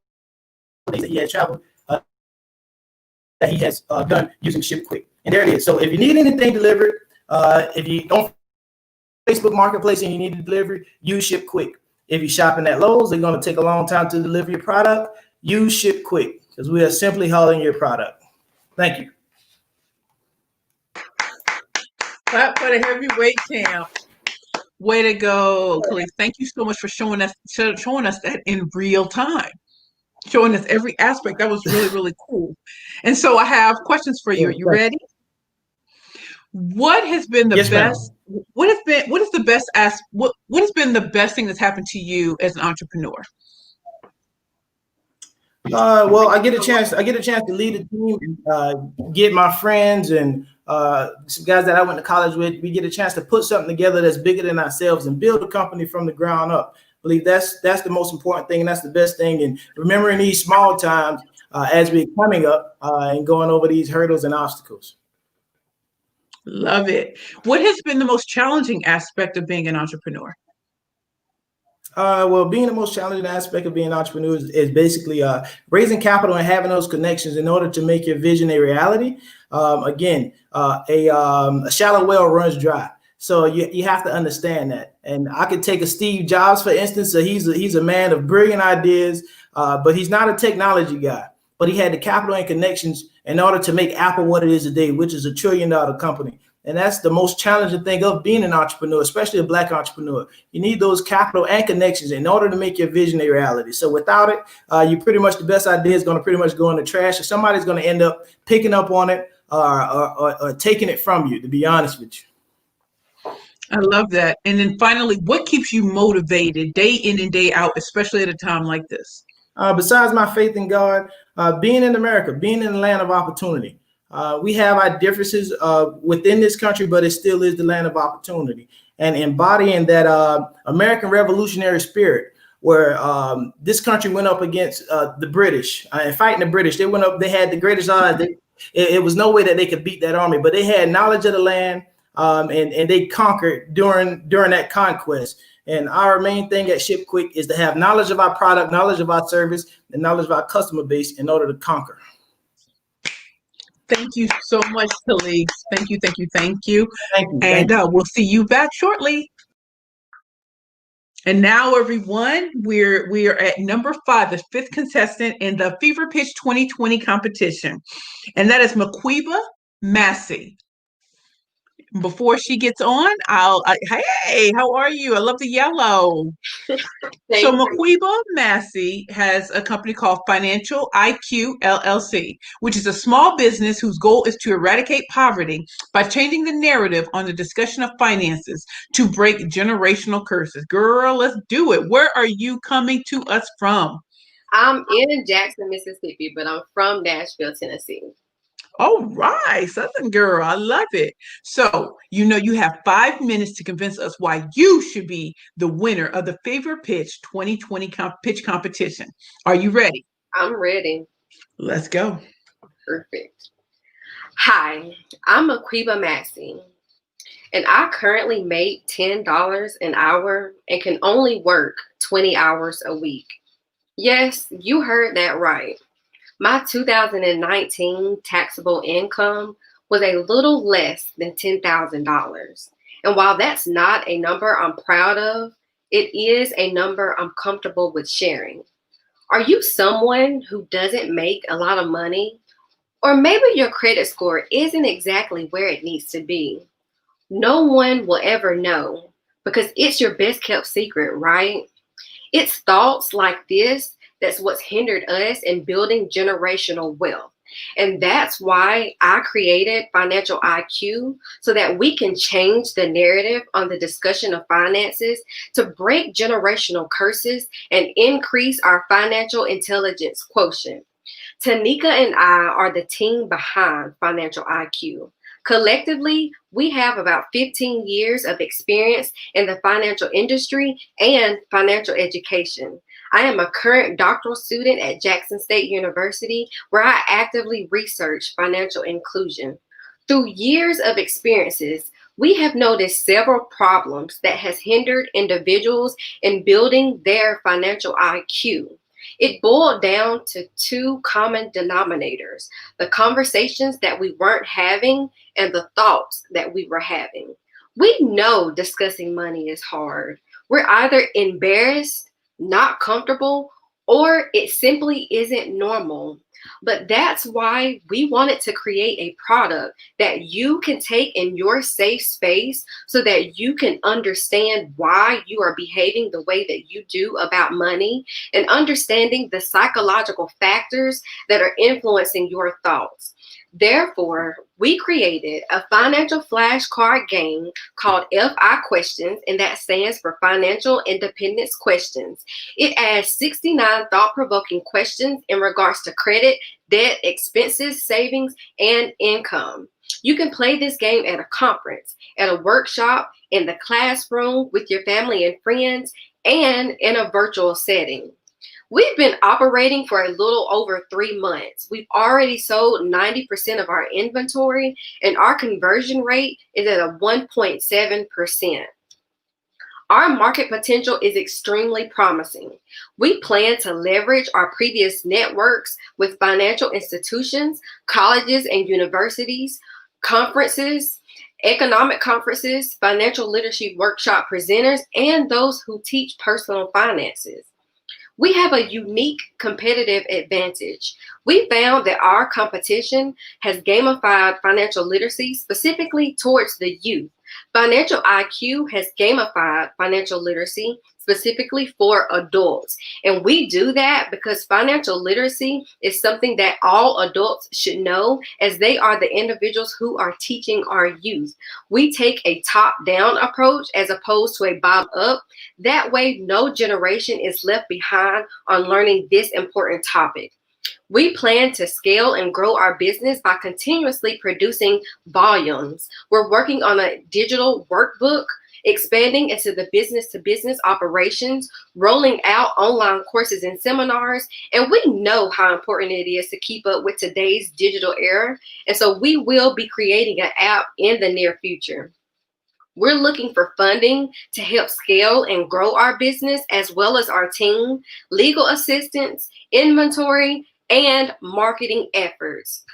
S7: days that he has traveled that he has done using Ship Quick. And there it is. So if you need anything delivered, if you don't Facebook Marketplace and you need a delivery, use Ship Quick. If you're shopping at Lowe's, they're going to take a long time to deliver your product. Use Ship Quick because we are simply hauling your product. Thank you.
S2: Clap for the heavyweight champ. Way to go, Khalif. Thank you so much for showing us that in real time, showing us every aspect. That was really, really cool. And so I have questions for you. Are you ready? What has been the best? What has been the best thing that's happened to you as an entrepreneur?
S7: Well, I get a chance to lead a team, get my friends and some guys that I went to college with. We get a chance to put something together that's bigger than ourselves and build a company from the ground up. I believe that's the most important thing, and that's the best thing. And remembering these small times as we're coming up and going over these hurdles and obstacles.
S2: Love it. What has been the most challenging aspect of being an entrepreneur?
S7: Well, being the most challenging aspect of being an entrepreneur is basically raising capital and having those connections in order to make your vision a reality. A shallow well runs dry. So you have to understand that. And I could take a Steve Jobs, for instance. So he's a man of brilliant ideas, but he's not a technology guy. But he had the capital and connections in order to make Apple what it is today, which is $1 trillion company. And that's the most challenging thing of being an entrepreneur, especially a Black entrepreneur. You need those capital and connections in order to make your vision a reality. So without it, you pretty much, the best idea is going to pretty much go in the trash, or somebody's going to end up picking up on it or taking it from you, to be honest with you.
S2: I love that. And then finally, what keeps you motivated day in and day out, especially at a time like this?
S7: Besides my faith in God, being in America, being in the land of opportunity. We have our differences within this country, but it still is the land of opportunity. And embodying that American revolutionary spirit, where this country went up against the British and fighting the British. They went up, they had the greatest odds. It was no way that they could beat that army, but they had knowledge of the land and they conquered during that conquest. And our main thing at ShipQuick is to have knowledge of our product, knowledge of our service, and knowledge of our customer base in order to conquer.
S2: Thank you so much, Talib. Thank you.
S7: Thank you.
S2: And we'll see you back shortly. And now, everyone, we are at number 5, the 5th contestant in the FeverPitch 2020 competition, and that is Maquiba Massey. Before she gets on, hey, how are you? I love the yellow. So Maquiba Massey has a company called Financial IQ LLC, which is a small business whose goal is to eradicate poverty by changing the narrative on the discussion of finances to break generational curses. Girl, let's do it. Where are you coming to us from?
S8: I'm in Jackson, Mississippi, but I'm from Nashville, Tennessee.
S2: All right, Southern girl, I love it. So, you have 5 minutes to convince us why you should be the winner of the FeverPitch 2020 pitch competition. Are you ready?
S8: I'm ready.
S2: Let's go.
S8: Perfect. Hi, I'm Maquiba Massey, and I currently make $10 an hour and can only work 20 hours a week. Yes, you heard that right. My 2019 taxable income was a little less than $10,000. And while that's not a number I'm proud of, it is a number I'm comfortable with sharing. Are you someone who doesn't make a lot of money? Or maybe your credit score isn't exactly where it needs to be. No one will ever know because it's your best kept secret, right? It's thoughts like this that's what's hindered us in building generational wealth. And that's why I created Financial IQ, so that we can change the narrative on the discussion of finances to break generational curses and increase our financial intelligence quotient. Tanika and I are the team behind Financial IQ. Collectively, we have about 15 years of experience in the financial industry and financial education. I am a current doctoral student at Jackson State University, where I actively research financial inclusion. Through years of experiences, we have noticed several problems that has hindered individuals in building their financial IQ. It boiled down to 2 common denominators: the conversations that we weren't having and the thoughts that we were having. We know discussing money is hard. We're either embarrassed, not comfortable, or it simply isn't normal. But that's why we wanted to create a product that you can take in your safe space so that you can understand why you are behaving the way that you do about money and understanding the psychological factors that are influencing your thoughts. Therefore, we created a financial flashcard game called FI Questions, and that stands for Financial Independence Questions. It adds 69 thought-provoking questions in regards to credit, debt, expenses, savings, and income. You can play this game at a conference, at a workshop, in the classroom, with your family and friends, and in a virtual setting. We've been operating for a little over 3 months. We've already sold 90% of our inventory, and our conversion rate is at a 1.7%. Our market potential is extremely promising. We plan to leverage our previous networks with financial institutions, colleges and universities, conferences, economic conferences, financial literacy workshop presenters, and those who teach personal finances. We have a unique competitive advantage. We found that our competition has gamified financial literacy specifically towards the youth. Financial IQ has gamified financial literacy specifically for adults. And we do that because financial literacy is something that all adults should know, as they are the individuals who are teaching our youth. We take a top-down approach as opposed to a bottom-up. That way, no generation is left behind on learning this important topic. We plan to scale and grow our business by continuously producing volumes. We're working on a digital workbook, expanding into the business-to-business operations, rolling out online courses and seminars, and we know how important it is to keep up with today's digital era, and so we will be creating an app in the near future. We're looking for funding to help scale and grow our business, as well as our team, legal assistance, inventory, and marketing efforts.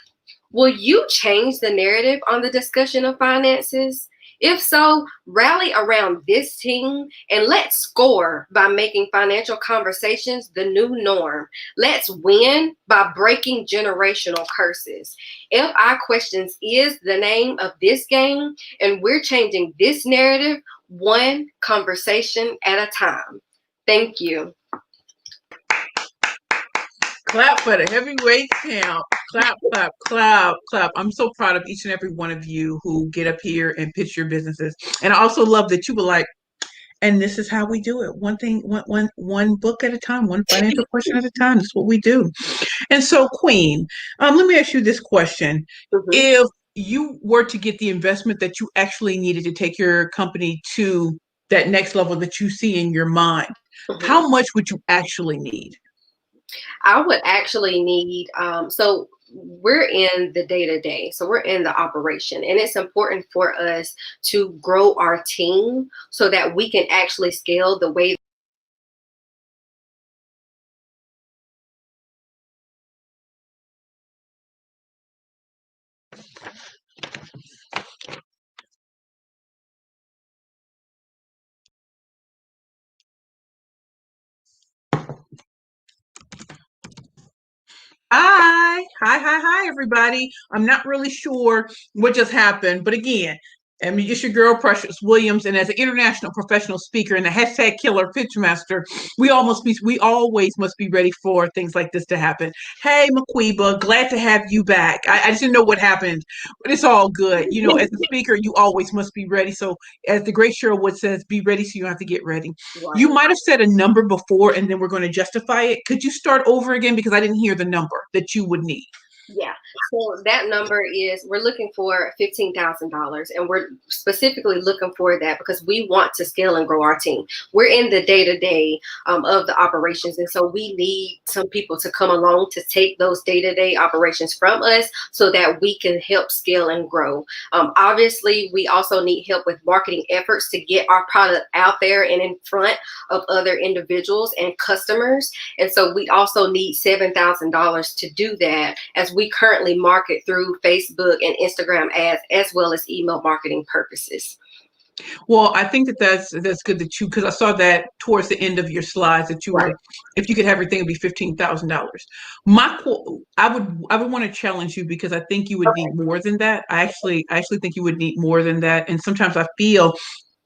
S8: Will you change the narrative on the discussion of finances? If so, rally around this team and let's score by making financial conversations the new norm. Let's win by breaking generational curses. FI Questions is the name of this game, and we're changing this narrative one conversation at a time. Thank you.
S2: Clap for the heavyweight champ. Clap, clap, clap, clap. I'm so proud of each and every one of you who get up here and pitch your businesses. And I also love that you were like, and this is how we do it. One thing, one book at a time, one financial question at a time. That's what we do. And so, Queen, let me ask you this question. If you were to get the investment that you actually needed to take your company to that next level that you see in your mind, how much would you actually need?
S8: I would actually need, so we're in the day-to-day, so we're in the operation, and it's important for us to grow our team so that we can actually scale the way.
S2: Hi, everybody. I'm not really sure what just happened, but again, I mean, it's your girl, Precious Williams, and as an international professional speaker and a hashtag killer pitch master, we always must be ready for things like this to happen. Hey, Maquiba, glad to have you back. I just didn't know what happened, but it's all good. You know, as a speaker, you always must be ready. So, as the great Cheryl Wood says, be ready so you don't have to get ready. Wow. You might have said a number before, and then we're going to justify it. Could you start over again, because I didn't hear the number that you would need?
S8: Yeah, so that number is, we're looking for $15,000, and we're specifically looking for that because we want to scale and grow our team. We're in the day-to-day of the operations, and so we need some people to come along to take those day-to-day operations from us so that we can help scale and grow. Obviously, we also need help with marketing efforts to get our product out there and in front of other individuals and customers, and so we also need $7,000 to do that, as we currently market through Facebook and Instagram ads, as well as email marketing purposes.
S2: Well, I think that's good that you, because I saw that towards the end of your slides that you were, if you could have everything, it'd be $15,000. I would want to challenge you, because I think you would need more than that. I actually think you would need more than that. And sometimes I feel,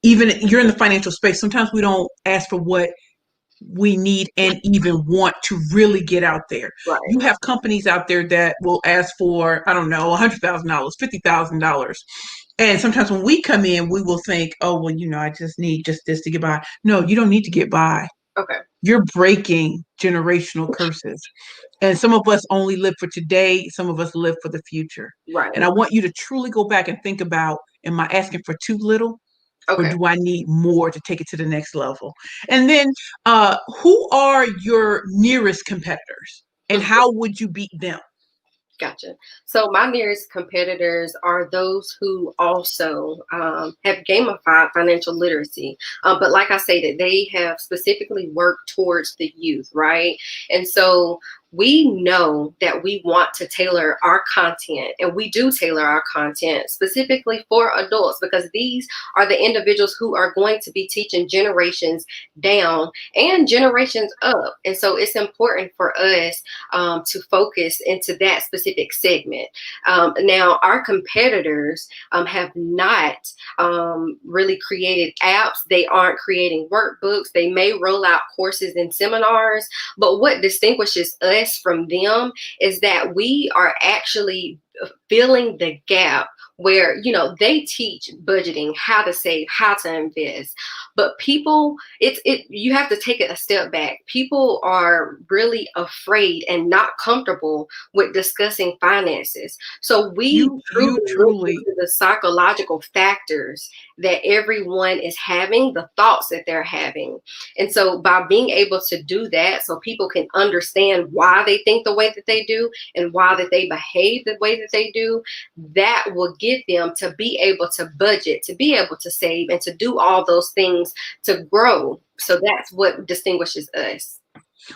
S2: even you're in the financial space, sometimes we don't ask for what we need and even want to really get out there.
S8: Right.
S2: You have companies out there that will ask for, I don't know, $100,000, $50,000. And sometimes when we come in, we will think, oh, well, I just need just this to get by. No, you don't need to get by.
S8: Okay.
S2: You're breaking generational curses. And some of us only live for today. Some of us live for the future.
S8: Right.
S2: And I want you to truly go back and think about, am I asking for too little?
S8: Okay.
S2: Or do I need more to take it to the next level? And then who are your nearest competitors and how would you beat them?
S8: Gotcha. So my nearest competitors are those who also have gamified financial literacy. But like I stated, they have specifically worked towards the youth, right? And so we know that we want to tailor our content, and we do tailor our content specifically for adults, because these are the individuals who are going to be teaching generations down and generations up. And so it's important for us to focus into that specific segment. Now, our competitors have not really created apps. They aren't creating workbooks. They may roll out courses and seminars, but what distinguishes us from them is that we are actually filling the gap where, they teach budgeting, how to save, how to invest. But people, you have to take it a step back. People are really afraid and not comfortable with discussing finances. So we truly look into the psychological factors that everyone is having, the thoughts that they're having. And so by being able to do that, so people can understand why they think the way that they do and why that they behave the way that they do, that will get them to be able to budget, to be able to save, and to do all those things to grow. So that's what distinguishes us.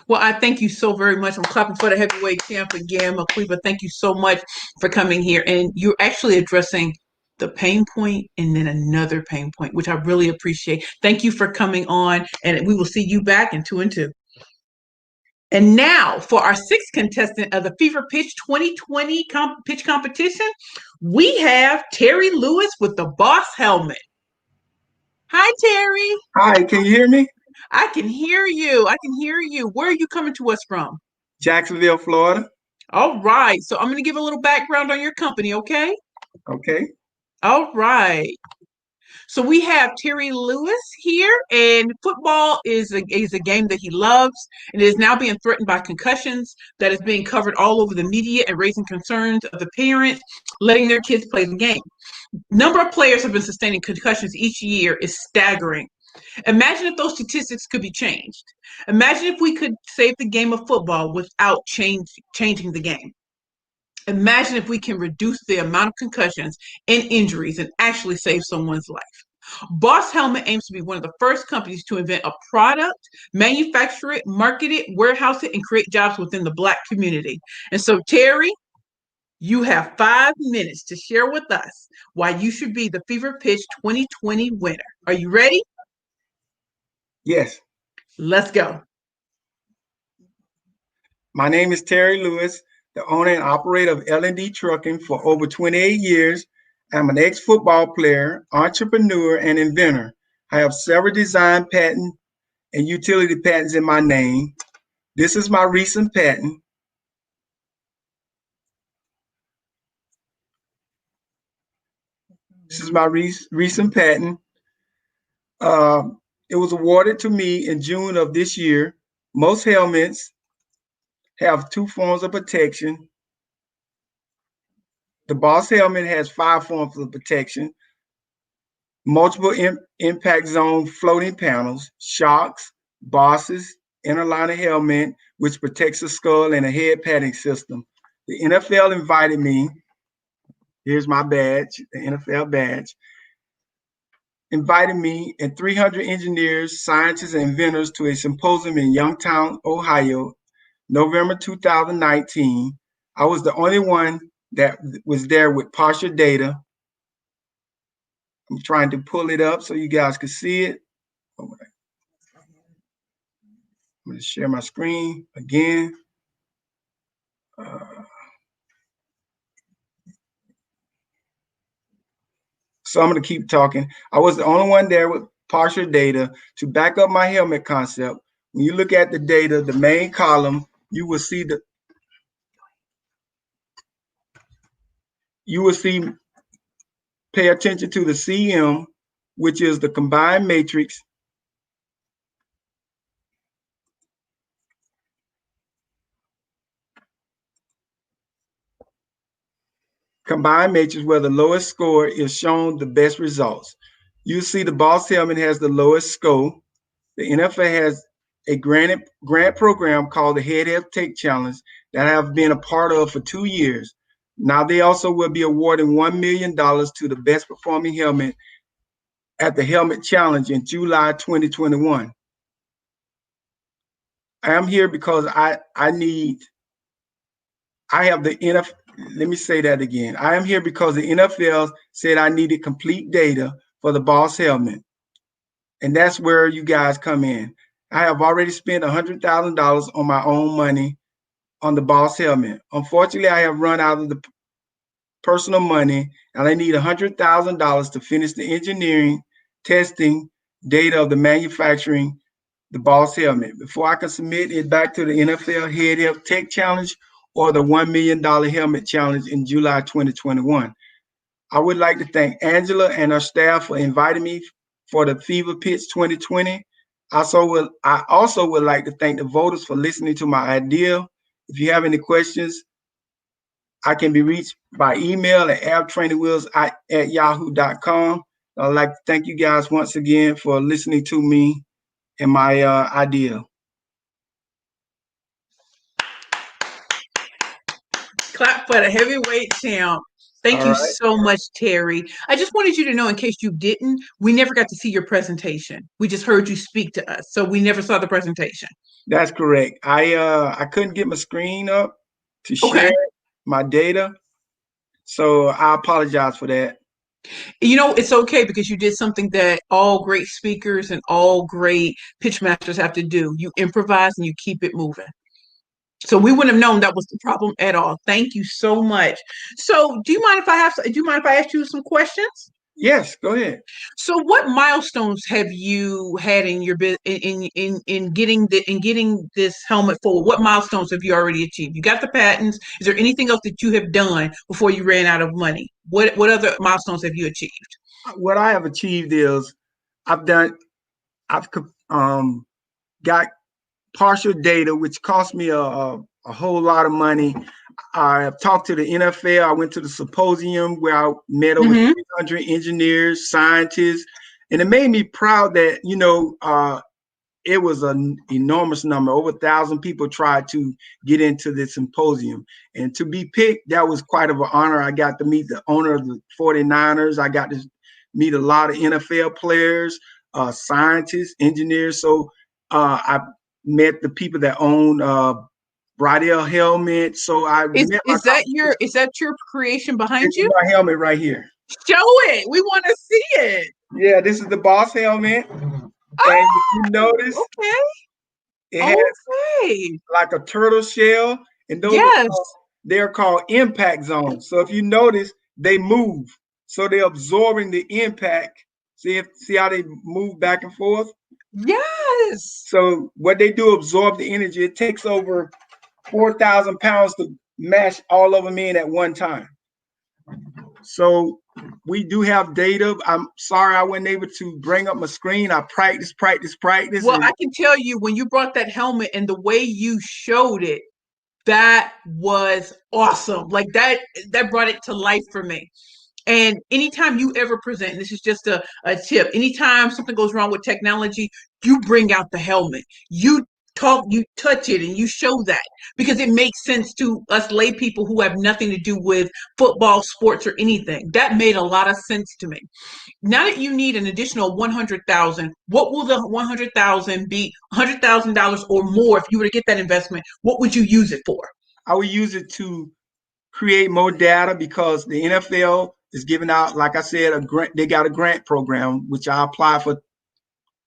S2: Well, I thank you so very much. I'm clapping for the heavyweight champ again, Maquiba. Thank you so much for coming here. And you're actually addressing the pain point and then another pain point, which I really appreciate. Thank you for coming on, and we will see you back in 2 and 2. And now for our sixth contestant of the FeverPitch 2020 pitch competition, we have Terry Lewis with the Boss helmet. Hi, Terry.
S9: Hi, can you hear me?
S2: I can hear you. Where are you coming to us from?
S9: Jacksonville, Florida.
S2: All right. So I'm going to give a little background on your company, okay?
S9: Okay.
S2: All right. So we have Terry Lewis here, and football is a game that he loves, and it is now being threatened by concussions that is being covered all over the media and raising concerns of the parents letting their kids play the game. Number of players have been sustaining concussions each year is staggering. Imagine if those statistics could be changed. Imagine if we could save the game of football without changing the game. Imagine if we can reduce the amount of concussions and injuries and actually save someone's life. Boss Helmet aims to be one of the first companies to invent a product, manufacture it, market it, warehouse it, and create jobs within the Black community. And so, Terry, you have 5 minutes to share with us why you should be the FeverPitch 2020 winner. Are you ready?
S9: Yes.
S2: Let's go.
S9: My name is Terry Lewis, the owner and operator of L&D Trucking for over 28 years. I'm an ex-football player, entrepreneur, and inventor. I have several design patent and utility patents in my name. This is my recent patent. This is my recent patent. It was awarded to me in June of this year. Most helmets have 2 forms of protection. The Boss helmet has 5 forms of protection: multiple impact zone floating panels, shocks, bosses, inner liner helmet, which protects the skull, and a head padding system. The NFL invited me. Here's my badge, the NFL badge. Invited me and 300 engineers, scientists, and inventors to a symposium in Youngstown, Ohio, November 2019. I was the only one that was there with partial data. I'm trying to pull it up so you guys can see it. I'm going to share my screen again. So I'm going to keep talking. I was the only one there with partial data to back up my helmet concept. when you look at the data, the main column, you will see pay attention to the CM, which is the combined matrix. Combined matrix where the lowest score is shown the best results. You see the Boss Helmet has the lowest score. The NFL has a grant program called the Head Health Take Challenge that I have been a part of for 2 years. Now they also will be awarding $1 million to the best performing helmet at the Helmet Challenge in July 2021. I am here because I have the NFL. Let me say that again. I am here because the NFL said I needed complete data for the Boss Helmet. And that's where you guys come in. I have already spent $100,000 on my own money on the Boss Helmet. Unfortunately, I have run out of the personal money and I need $100,000 to finish the engineering, testing, data of the manufacturing, the Boss Helmet before I can submit it back to the NFL Head Health Tech Challenge or the $1 million Helmet Challenge in July 2021. I would like to thank Angela and her staff for inviting me for the FeverPitch 2020. I also would like to thank the voters for listening to my idea. If you have any questions, I can be reached by email at abtrainingwheels@yahoo.com. I'd like to thank you guys once again for listening to me and my idea.
S2: Clap for the heavyweight champ. Thank you so much, Terry. I just wanted you to know, in case you didn't, we never got to see your presentation. We just heard you speak to us, so we never saw the presentation.
S9: That's correct. I couldn't get my screen up to share my data, so I apologize for that.
S2: You know, it's okay because you did something that all great speakers and all great pitch masters have to do. You improvise and you keep it moving. So we wouldn't have known that was the problem at all. Thank you so much. So do you mind if I ask you some questions?
S9: Yes, go ahead.
S2: So what milestones have you had in your in getting this helmet forward? What milestones have you already achieved? You got the patents. Is there anything else that you have done before you ran out of money? What other milestones have you achieved?
S9: What I have achieved is I've got partial data, which cost me a whole lot of money. I have talked to the NFL. I went to the symposium where I met over 300 engineers, scientists, and it made me proud that, you know, it was an enormous number. Over 1,000 people tried to get into the symposium. And to be picked, that was quite of an honor. I got to meet the owner of the 49ers. I got to meet a lot of NFL players, scientists, engineers. So I met the people that own Bridal Helmet. So
S2: is that your creation behind you?
S9: My helmet right here.
S2: Show it. We want to see it.
S9: Yeah, this is the Boss Helmet.
S2: Oh,
S9: and if you notice, it has like a turtle shell, and those they're called impact zones. So if you notice, they move. So they're absorbing the impact. See how they move back and forth?
S2: Yes.
S9: So what they do, absorb the energy. It takes over 4,000 pounds to mash all of them in at one time. So we do have data. I'm sorry I wasn't able to bring up my screen. I practice.
S2: Well, I can tell you, when you brought that helmet and the way you showed it, that was awesome. Like that brought it to life for me. And anytime you ever present, and this is just a tip, anytime something goes wrong with technology, you bring out the helmet. You talk, you touch it, and you show that, because it makes sense to us lay people who have nothing to do with football, sports, or anything. That made a lot of sense to me. Now that you need an additional $100,000, what will the $100,000 be? $100,000 or more if you were to get that investment? What would you use it for?
S9: I would use it to create more data, because the NFL is giving out, like I said, a grant. They got a grant program which I applied for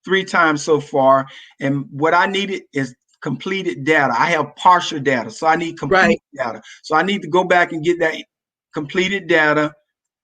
S9: 3 times so far, and what I needed is completed data. I have partial data, so I need complete data. So I need to go back and get that completed data,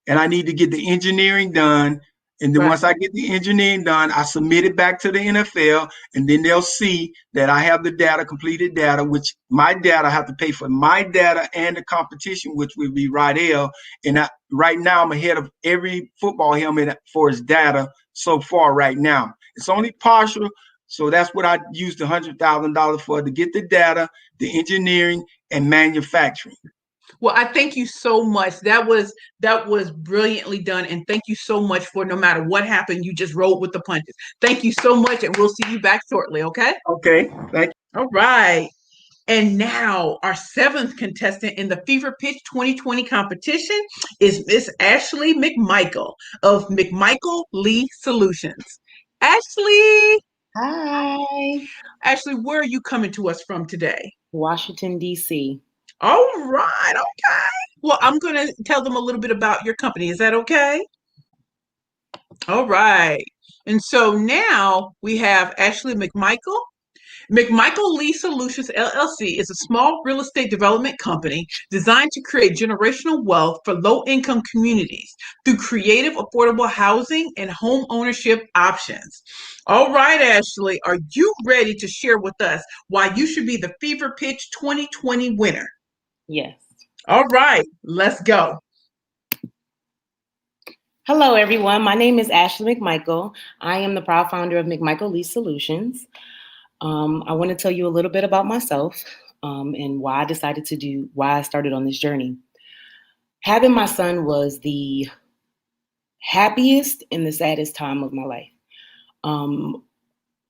S9: and I need to get the engineering done, And then
S2: Right.
S9: once I get the engineering done, I submit it back to the NFL, and then they'll see that I have the data, completed data, which my data, I have to pay for my data and the competition, which would be Rydell. And right now, I'm ahead of every football helmet for its data so far right now. It's only partial, so that's what I used the $100,000 for, to get the data, the engineering, and manufacturing.
S2: Well, I thank you so much. That was brilliantly done, and thank you so much for, no matter what happened, you just rolled with the punches. Thank you so much, and we'll see you back shortly. Okay.
S9: Okay, thank you.
S2: All right. And now our seventh contestant in the FeverPitch 2020 competition is Miss Ashley McMichael of McMichael Lee Solutions. Ashley.
S10: Hi.
S2: Ashley, where are you coming to us from today?
S10: Washington, D.C.
S2: All right. Okay. Well, I'm going to tell them a little bit about your company. Is that okay? All right. And so now we have Ashley McMichael. McMichael Lee Solutions LLC is a small real estate development company designed to create generational wealth for low-income communities through creative, affordable housing and home ownership options. All right, Ashley, are you ready to share with us why you should be the FeverPitch 2020 winner?
S10: Yes.
S2: All right, let's go.
S10: Hello, everyone. My name is Ashley McMichael. I am the proud founder of McMichael Lee Solutions. I want to tell you a little bit about myself and why I started on this journey. Having my son was the happiest and the saddest time of my life.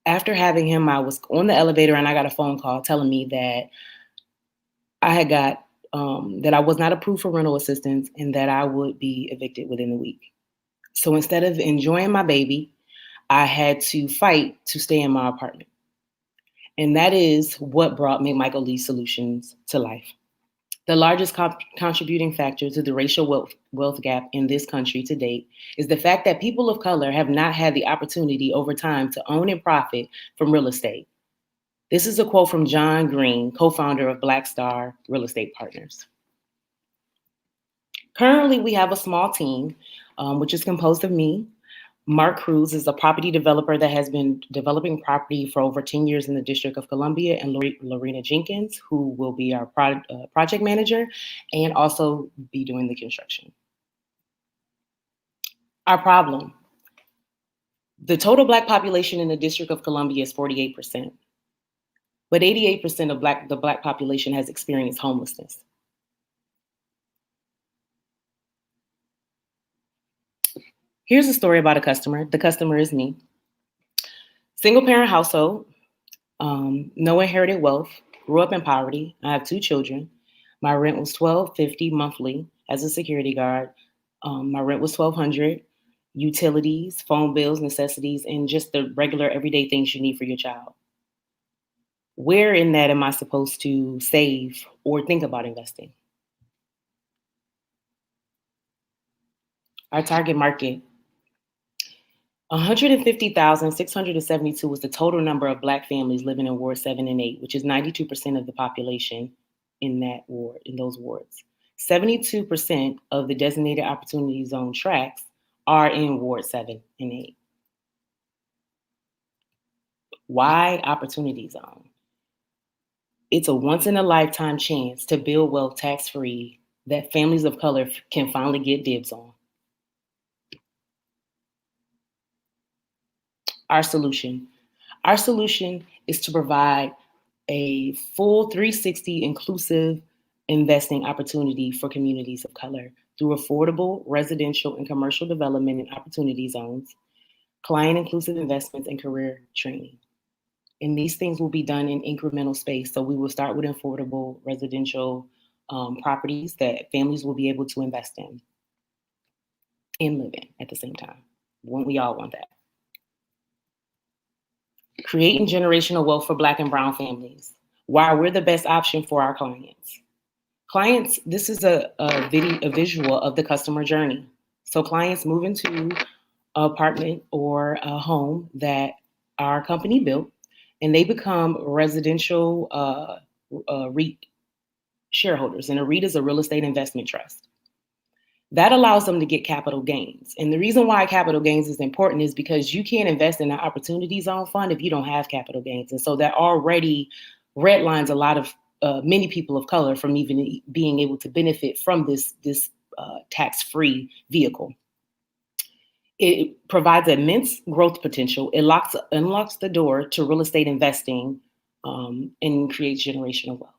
S10: After having him, I was on the elevator and I got a phone call telling me that that I was not approved for rental assistance and that I would be evicted within the week. So instead of enjoying my baby, I had to fight to stay in my apartment. And that is what brought McMichael Lee Solutions to life. The largest contributing factor to the racial wealth gap in this country to date is the fact that people of color have not had the opportunity over time to own and profit from real estate. This is a quote from John Green, co-founder of Black Star Real Estate Partners. Currently, we have a small team, which is composed of me. Mark Cruz is a property developer that has been developing property for over 10 years in the District of Columbia, and Lorena Jenkins, who will be our project manager and also be doing the construction. Our problem: the total Black population in the District of Columbia is 48%, but 88% of the Black population has experienced homelessness. Here's a story about a customer. The customer is me. Single parent household, no inherited wealth, grew up in poverty. I have 2 children. My rent was $1,250 monthly as a security guard. My rent was $1,200, utilities, phone bills, necessities, and just the regular everyday things you need for your child. Where in that am I supposed to save or think about investing? Our target market: 150,672 was the total number of Black families living in Ward 7 and 8, which is 92% of the population in those wards. 72% of the designated opportunity zone tracts are in Ward 7 and 8. Why opportunity zone? It's a once in a lifetime chance to build wealth tax-free that families of color can finally get dibs on. Our solution is to provide a full 360 inclusive investing opportunity for communities of color through affordable residential and commercial development and opportunity zones, client inclusive investments, and career training. And these things will be done in incremental space. So we will start with affordable residential properties that families will be able to invest in and live in at the same time. We all want that. Creating generational wealth for Black and Brown families. Why we're the best option for our clients. Clients, this is a visual of the customer journey. So clients move into an apartment or a home that our company built, and they become residential REIT shareholders. And a REIT is a real estate investment trust. That allows them to get capital gains. And the reason why capital gains is important is because you can't invest in an opportunity zone fund if you don't have capital gains. And so that already redlines a lot of many people of color from even being able to benefit from this tax-free vehicle. It provides immense growth potential. It unlocks the door to real estate investing and creates generational wealth.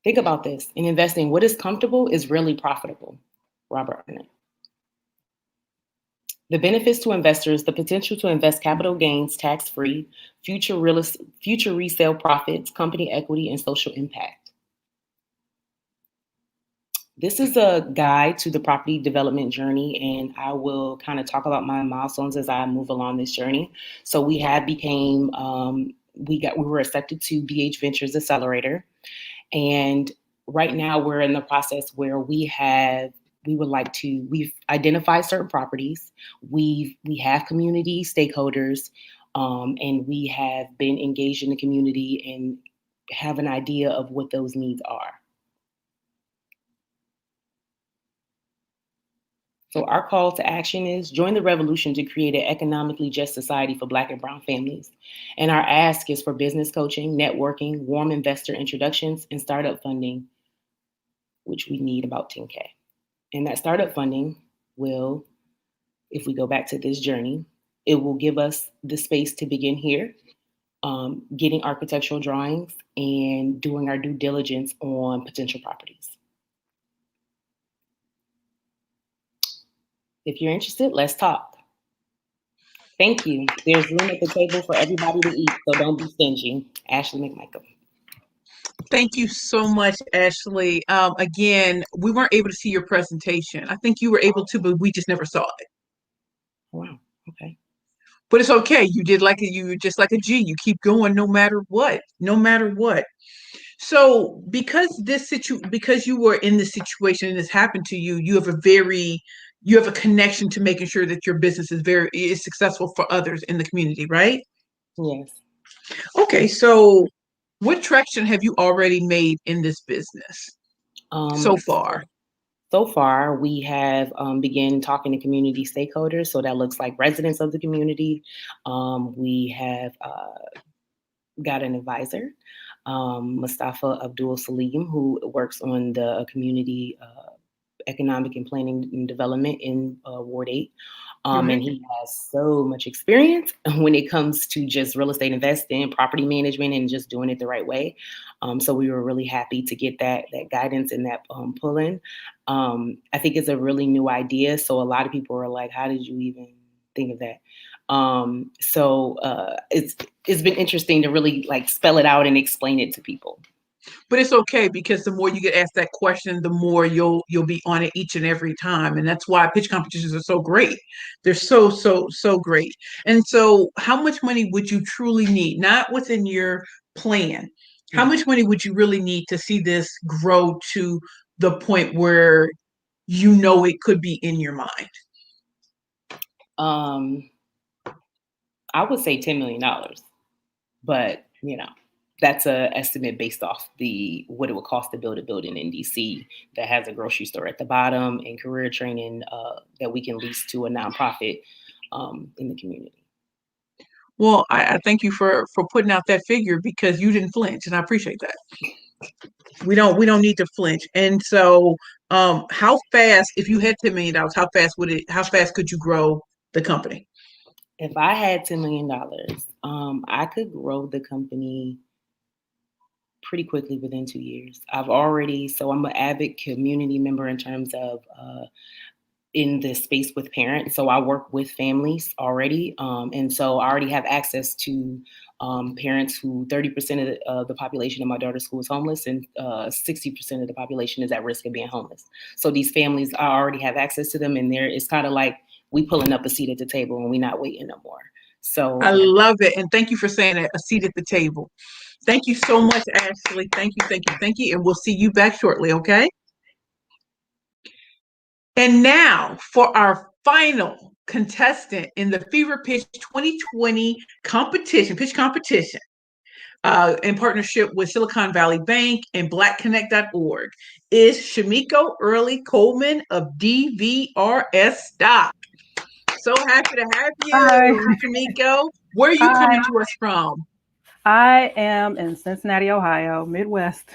S10: Think about this. In investing, what is comfortable is really profitable. Robert Arnett. The benefits to investors, the potential to invest capital gains tax-free, future resale profits, company equity, and social impact. This is a guide to the property development journey, and I will kind of talk about my milestones as I move along this journey. So we were accepted to BH Ventures Accelerator. And right now we're in the process where we've identified certain properties. We have community stakeholders, and we have been engaged in the community and have an idea of what those needs are. So our call to action is join the revolution to create an economically just society for Black and Brown families. And our ask is for business coaching, networking, warm investor introductions, and startup funding, which we need about 10K. And that startup funding will, if we go back to this journey, it will give us the space to begin here, getting architectural drawings and doing our due diligence on potential properties. If you're interested, let's talk. Thank you. There's room at the table for everybody to eat, so don't be stingy. Ashley McMichael.
S2: Thank you so much, Ashley. Again, we weren't able to see your presentation. I think you were able to, but we just never saw it.
S10: Wow. Okay.
S2: But it's okay. You were just like a G. You keep going no matter what. No matter what. So because you were in this situation and this happened to you, you have a connection to making sure that your business is successful for others in the community, right?
S10: Yes.
S2: Okay, so what traction have you already made in this business so far?
S10: So far, we have begun talking to community stakeholders. So that looks like residents of the community. We have got an advisor, Mustafa Abdul Salim, who works on the community economic and planning and development in Ward 8. And he has so much experience when it comes to just real estate investing, property management, and just doing it the right way. So we were really happy to get that guidance and that pull-in. I think it's a really new idea. So a lot of people are like, how did you even think of that? It's been interesting to really like spell it out and explain it to people.
S2: But it's okay, because the more you get asked that question, the more you'll be on it each and every time. And that's why pitch competitions are so great. They're so great. And so how much money would you truly need? Not within your plan. How much money would you really need to see this grow to the point where you know it could be in your mind?
S10: I would say $10 million, but that's an estimate based off what it would cost to build a building in DC that has a grocery store at the bottom and career training that we can lease to a nonprofit in the community.
S2: Well, I thank you for putting out that figure, because you didn't flinch, and I appreciate that. We don't need to flinch. And so, how fast, if you had $10 million, how fast could you grow the company?
S10: If I had $10 million, I could grow the company pretty quickly within 2 years. I'm an avid community member in terms of in the space with parents. So I work with families already. And so I already have access to parents who 30% of the population in my daughter's school is homeless, and 60% of the population is at risk of being homeless. So these families, I already have access to them, and it's kind of like we pulling up a seat at the table and we not waiting no more. So
S2: I love it. And thank you for saying that, a seat at the table. Thank you so much, Ashley. Thank you. And we'll see you back shortly, okay? And now for our final contestant in the FeverPitch 2020 pitch competition. in partnership with Silicon Valley Bank and blackconnect.org, is Shamiko Early Coleman of DVRS Stock. So happy to have you,
S11: Hi.
S2: Shamiko. Where are you coming to us from?
S11: I am in Cincinnati, Ohio, Midwest.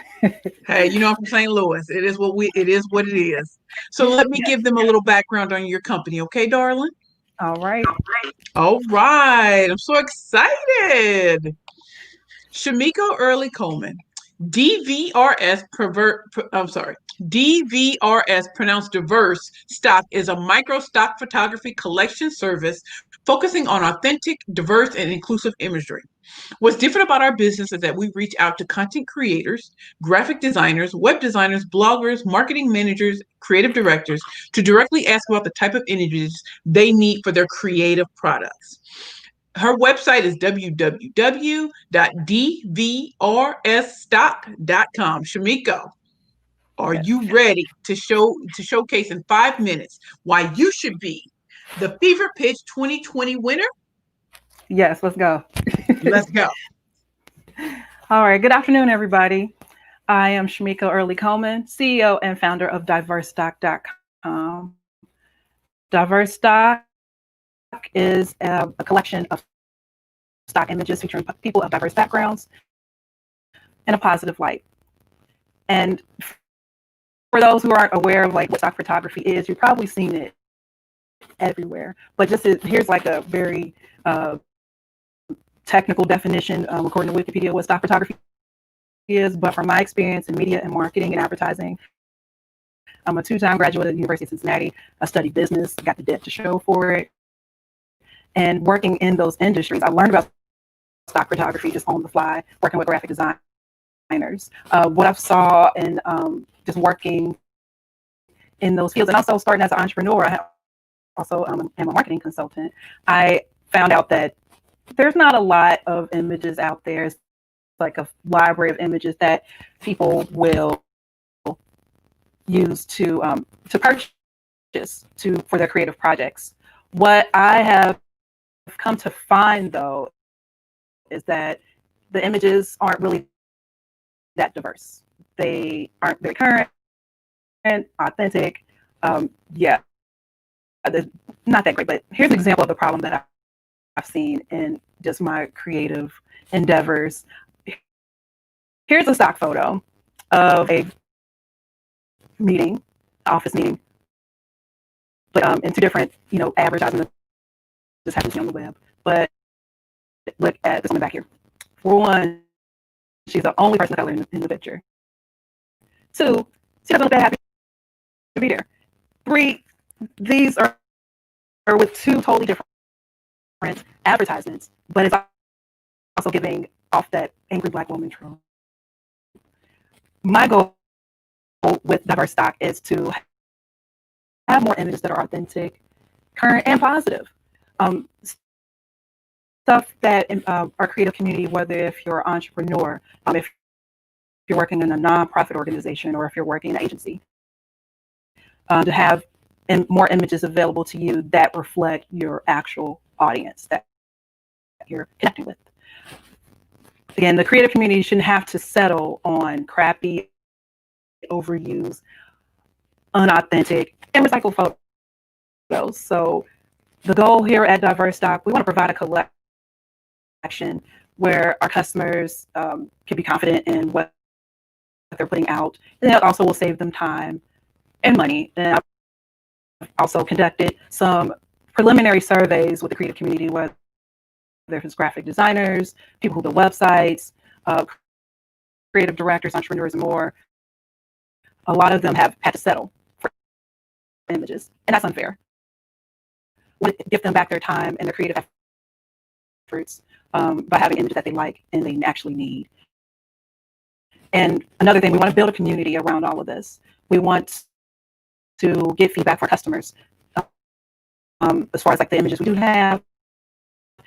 S2: Hey, you know I'm from St. Louis. It is what it is. So let me give them a little background on your company, okay, darling?
S11: All right.
S2: All right. I'm so excited. Shamiko Early Coleman, DVRS pronounced diverse stock is a micro stock photography collection service focusing on authentic, diverse, and inclusive imagery. What's different about our business is that we reach out to content creators, graphic designers, web designers, bloggers, marketing managers, creative directors to directly ask about the type of images they need for their creative products. Her website is www.dvrsstock.com. Shamiko, are you ready to showcase in 5 minutes why you should be the FeverPitch 2020 winner?
S11: Yes, let's go.
S2: Let's go.
S11: All right. Good afternoon, everybody. I am Shamiko Early Coleman, CEO and founder of diversestock.com. Diverse Stock is a collection of stock images featuring people of diverse backgrounds in a positive light. And for those who aren't aware of like what stock photography is, you've probably seen it everywhere. But here's like a very technical definition, according to Wikipedia, what stock photography is. But from my experience in media and marketing and advertising, I'm a 2-time graduate of the University of Cincinnati. I studied business, got the debt to show for it. And working in those industries, I learned about stock photography just on the fly, working with graphic designers. What I saw in just working in those fields, and also starting as an entrepreneur, I also am a marketing consultant. I found out that there's not a lot of images out there. It's like a library of images that people will use to purchase for their creative projects. What I have come to find, though, is that the images aren't really that diverse. They aren't very current and authentic. Yeah, they're not that great. But here's an example of the problem that I've seen in just my creative endeavors. Here's a stock photo of a office meeting, but in 2 different, advertisements. This happens on the web. But look at this one back here. For one, she's the only person of color in the picture. 2, she doesn't look that happy to be there. 3, these are with 2 totally different advertisements, but it's also giving off that angry Black woman trope. My goal with diverse stock is to have more images that are authentic, current, and positive. Stuff that our creative community, whether if you're an entrepreneur, if you're working in a nonprofit organization, or if you're working in an agency, to have more images available to you that reflect your actual audience that you're connecting with. Again, the creative community shouldn't have to settle on crappy, overused, unauthentic, and recycled photos. So the goal here at Diverse Stock, we want to provide a collection where our customers can be confident in what they're putting out, and that also will save them time and money. And I've also conducted some preliminary surveys with the creative community, whether it's graphic designers, people who build websites, creative directors, entrepreneurs, and more. A lot of them have had to settle for images, and that's unfair. We give them back their time and their creative efforts by having images that they like and they actually need. And another thing, we want to build a community around all of this. We want to get feedback from our customers as far as like the images we do have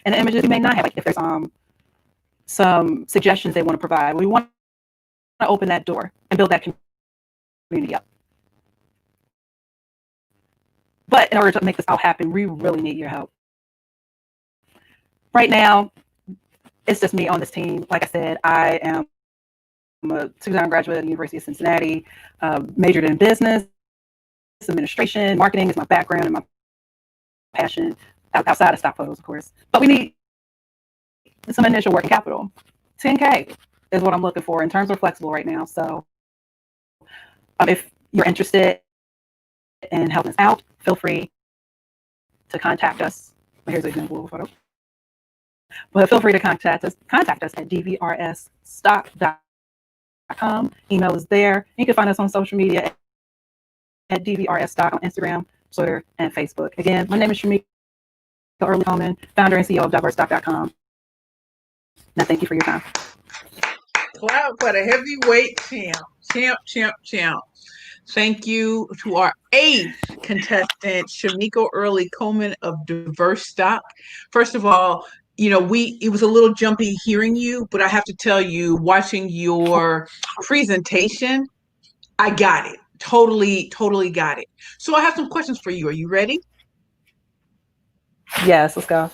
S11: and the images we may not have. Like if there's some suggestions they want to provide, we want to open that door and build that community up. But in order to make this all happen, we really need your help. Right now, it's just me on this team. Like I said, I am a 2-time graduate of the University of Cincinnati, majored in business administration. Marketing is my background and my passion, outside of stock photos, of course. But we need some initial working capital. 10K is what I'm looking for, in terms of flexible right now. So if you're interested in helping us out, feel free to contact us. Here's an example of a photo. But feel free to contact us at dvrsstock.com. Email is there. You can find us on social media at dvrsstock on Instagram, Twitter, and Facebook. Again, my name is Shamika Early Coleman, founder and CEO of diversstock.com. Now, thank you for your time.
S2: Clap for the heavyweight champ. Thank you to our 8th contestant, Shamika Early Coleman of Diverse Stock. First of all, it was a little jumpy hearing you, but I have to tell you, watching your presentation, I got it. Totally got it. So I have some questions for you. Are you ready?
S11: Yes, let's go.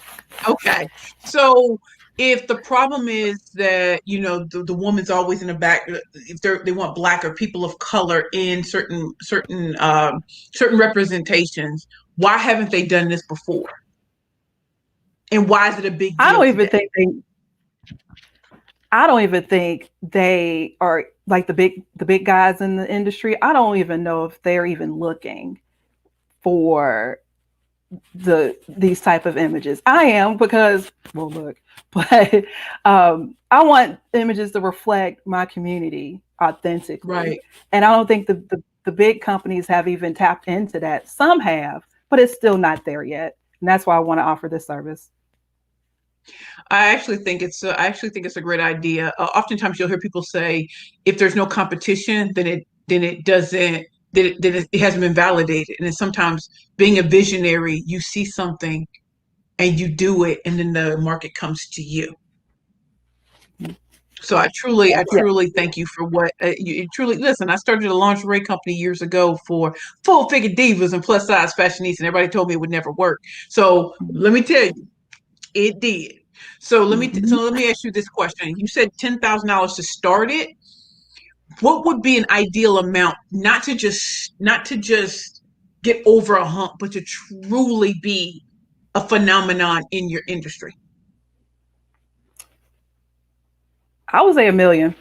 S2: Okay. So if the problem is that, the woman's always in the back, if they want Black or people of color in certain representations, why haven't they done this before? And why is it a big deal?
S11: I don't even think they are like the big guys in the industry. I don't even know if they're even looking for these type of images. I am, because, well, look, but I want images to reflect my community authentically.
S2: Right.
S11: And I don't think the big companies have even tapped into that. Some have, but it's still not there yet. And that's why I want to offer this service.
S2: I actually think it's a great idea. Oftentimes you'll hear people say, if there's no competition, then it hasn't been validated. And then sometimes, being a visionary, you see something and you do it, and then the market comes to you. So I truly thank you for what you truly listen. I started a lingerie company years ago for full figure divas and plus size fashionistas, and everybody told me it would never work. So let me tell you, it did. So let me ask you this question. You said $10,000 to start it. What would be an ideal amount, not to just get over a hump, but to truly be a phenomenon in your industry?
S11: I would say $1 million.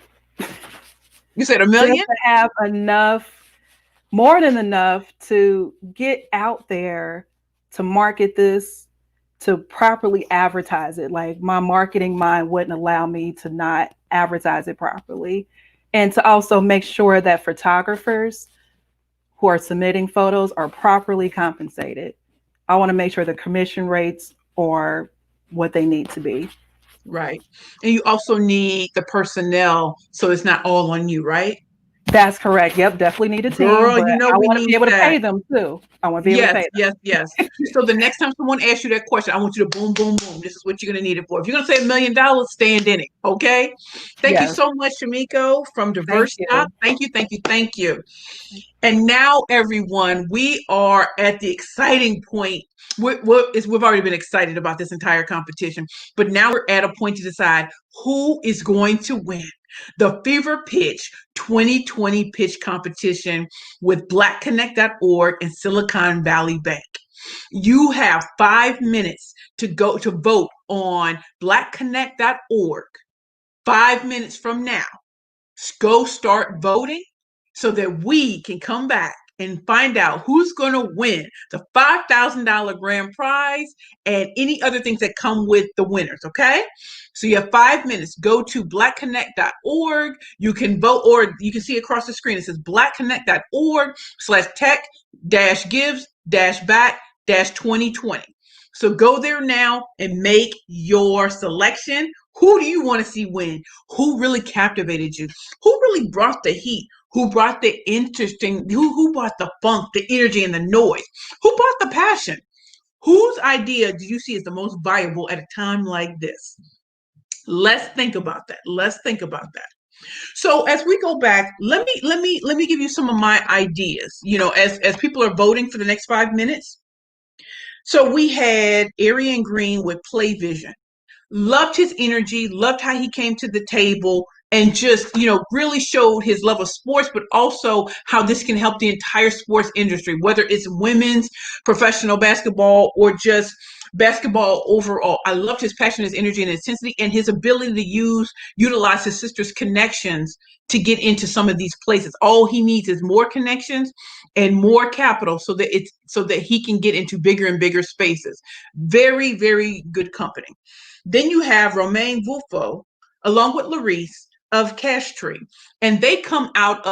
S2: You said $1 million?
S11: Just to have enough, more than enough, to get out there, to market this, to properly advertise it. Like, my marketing mind wouldn't allow me to not advertise it properly. And to also make sure that photographers who are submitting photos are properly compensated. I want to make sure the commission rates are what they need to be.
S2: Right. And you also need the personnel, so it's not all on you, right?
S11: That's correct. Yep, definitely need a team.
S2: Girl,
S11: but I want to be able to pay them too. I want to be able to pay them.
S2: Yes. So the next time someone asks you that question, I want you to boom, boom, boom. This is what you're going to need it for. If you're going to say $1 million, stand in it. Okay. Thank you so much, Shamiko from Diverse Stock. Thank you. And now, everyone, we are at the exciting point. We've already been excited about this entire competition, but now we're at a point to decide who is going to win the FeverPitch 2020 pitch competition with BlackConnect.org and Silicon Valley Bank. You have 5 minutes to go to vote on BlackConnect.org. 5 minutes from now, go start voting so that we can come back and find out who's going to win the $5,000 grand prize and any other things that come with the winners, okay? So you have 5 minutes. Go to blackconnect.org. You can vote, or you can see across the screen, it says blackconnect.org/tech-gives-back-2020. So go there now and make your selection. Who do you want to see win? Who really captivated you? Who really brought the heat? Who brought the who brought the funk, the energy, and the noise? Who brought the passion? Whose idea do you see as the most viable at a time like this? Let's think about that. So as we go back, let me give you some of my ideas, as people are voting for the next 5 minutes. So we had Arian Green with Play Vision. Loved his energy, loved how he came to the table, and just, really showed his love of sports, but also how this can help the entire sports industry, whether it's women's professional basketball or just basketball overall. I loved his passion, his energy, and intensity, and his ability to utilize his sister's connections to get into some of these places. All he needs is more connections and more capital so that he can get into bigger and bigger spaces. Very, very good company. Then you have Romain Wulfo, along with Larice of Cash Tree, and they come out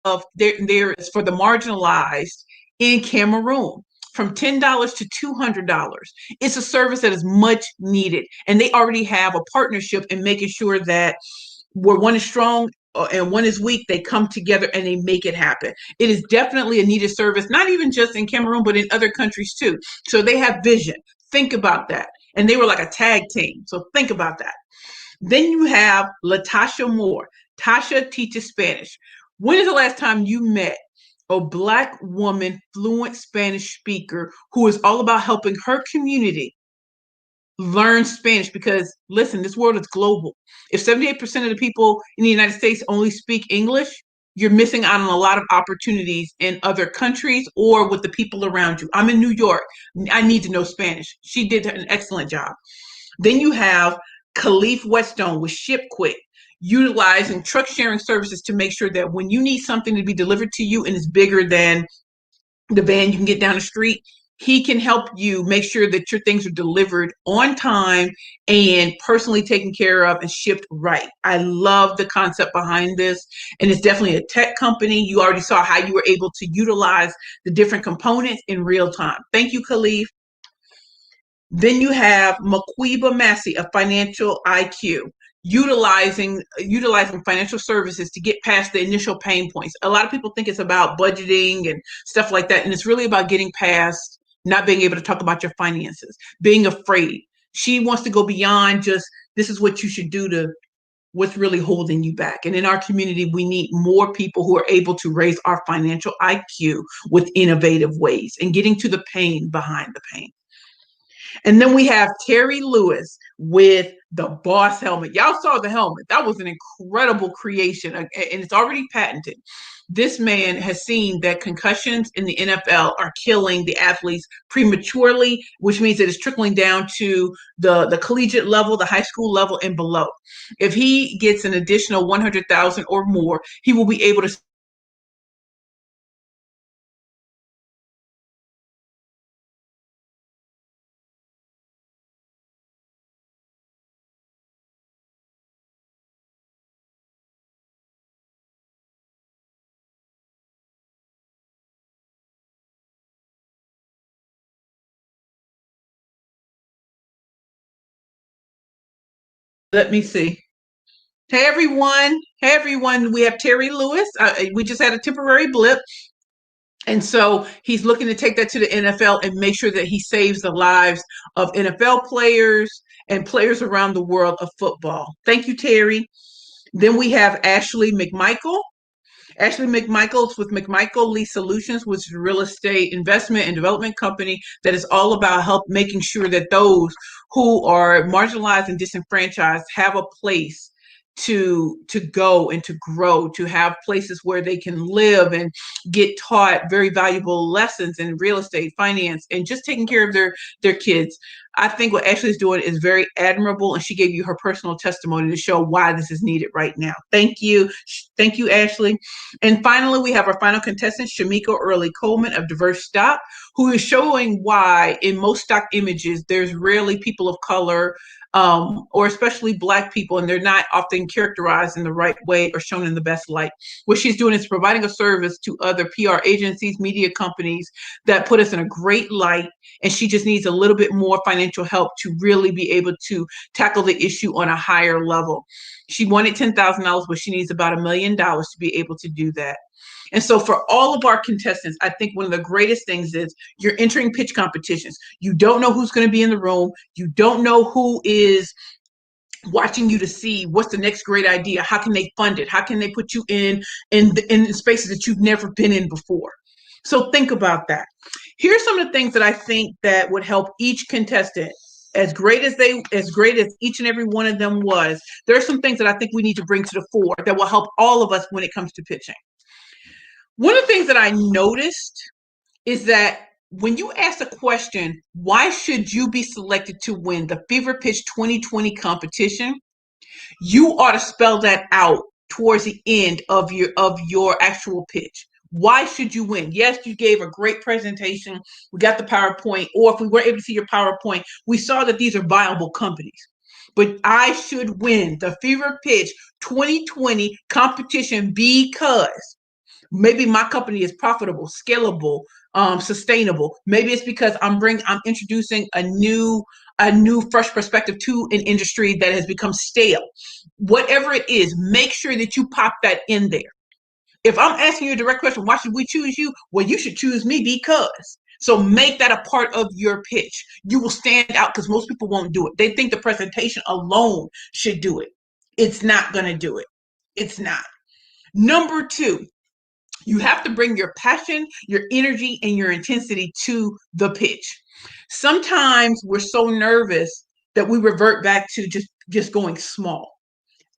S2: of there is for the marginalized in Cameroon, from $10 to $200. It's a service that is much needed, and they already have a partnership in making sure that where one is strong and one is weak, they come together and they make it happen. It is definitely a needed service, not even just in Cameroon, but in other countries too. So they have vision. Think about that. And they were like a tag team. So think about that. Then you have Latasha Moore. Tasha teaches Spanish. When is the last time you met a Black woman fluent Spanish speaker who is all about helping her community learn Spanish? Because listen, this world is global. If 78% of the people in the United States only speak English, you're missing out on a lot of opportunities in other countries or with the people around you. I'm in New York. I need to know Spanish. She did an excellent job. Then you have Khalif Whetstone with ShipQuick, utilizing truck sharing services to make sure that when you need something to be delivered to you and it's bigger than the van you can get down the street, he can help you make sure that your things are delivered on time and personally taken care of and shipped right. I love the concept behind this, and it's definitely a tech company. You already saw how you were able to utilize the different components in real time. Thank you, Khalif. Then you have Maquiba Massey of Financial IQ, utilizing financial services to get past the initial pain points. A lot of people think it's about budgeting and stuff like that, and it's really about getting past not being able to talk about your finances, being afraid. She wants to go beyond just, this is what you should do, to what's really holding you back. And in our community, we need more people who are able to raise our financial IQ with innovative ways and getting to the pain behind the pain. And then we have Terry Lewis with the Boss helmet. Y'all saw the helmet. That was an incredible creation, and it's already patented. This man has seen that concussions in the NFL are killing the athletes prematurely, which means that it's trickling down to the collegiate level, the high school level, and below. If he gets an additional 100,000 or more, he will be able to let me see. Hey everyone, we have Terry Lewis. We just had a temporary blip. And so he's looking to take that to the NFL and make sure that he saves the lives of NFL players and players around the world of football. Thank you, Terry. Then we have Ashley McMichael. Ashley McMichael's with McMichael Lee Solutions, which is a real estate investment and development company that is all about making sure that those who are marginalized and disenfranchised have a place to go and to grow, to have places where they can live and get taught very valuable lessons in real estate, finance, and just taking care of their kids. I think what Ashley's doing is very admirable, and she gave you her personal testimony to show why this is needed right now. Thank you, Ashley. And finally, we have our final contestant, Shamika Early Coleman of Diverse Stock, who is showing why in most stock images there's rarely people of color, or especially Black people, and they're not often characterized in the right way or shown in the best light. What she's doing is providing a service to other PR agencies, media companies that put us in a great light, and she just needs a little bit more financial help to really be able to tackle the issue on a higher level. She wanted $10,000, but she needs about $1 million to be able to do that. And so for all of our contestants, I think one of the greatest things is you're entering pitch competitions. You don't know who's going to be in the room. You don't know who is watching you to see what's the next great idea. How can they fund it? How can they put you in spaces that you've never been in before? So think about that. Here's some of the things that I think that would help each contestant. As great as each and every one of them was, there are some things that I think we need to bring to the fore that will help all of us when it comes to pitching. One of the things that I noticed is that when you ask a question, why should you be selected to win the FeverPitch 2020 competition? You ought to spell that out towards the end of your actual pitch. Why should you win? Yes, you gave a great presentation. We got the PowerPoint, or if we were able to see your PowerPoint, we saw that these are viable companies. But I should win the FeverPitch 2020 competition because maybe my company is profitable, scalable, sustainable. Maybe it's because I'm introducing a new fresh perspective to an industry that has become stale. Whatever it is, make sure that you pop that in there. If I'm asking you a direct question, why should we choose you? Well, you should choose me because. So make that a part of your pitch. You will stand out because most people won't do it. They think the presentation alone should do it. It's not going to do it. It's not. Number 2, you have to bring your passion, your energy, and your intensity to the pitch. Sometimes we're so nervous that we revert back to just going small.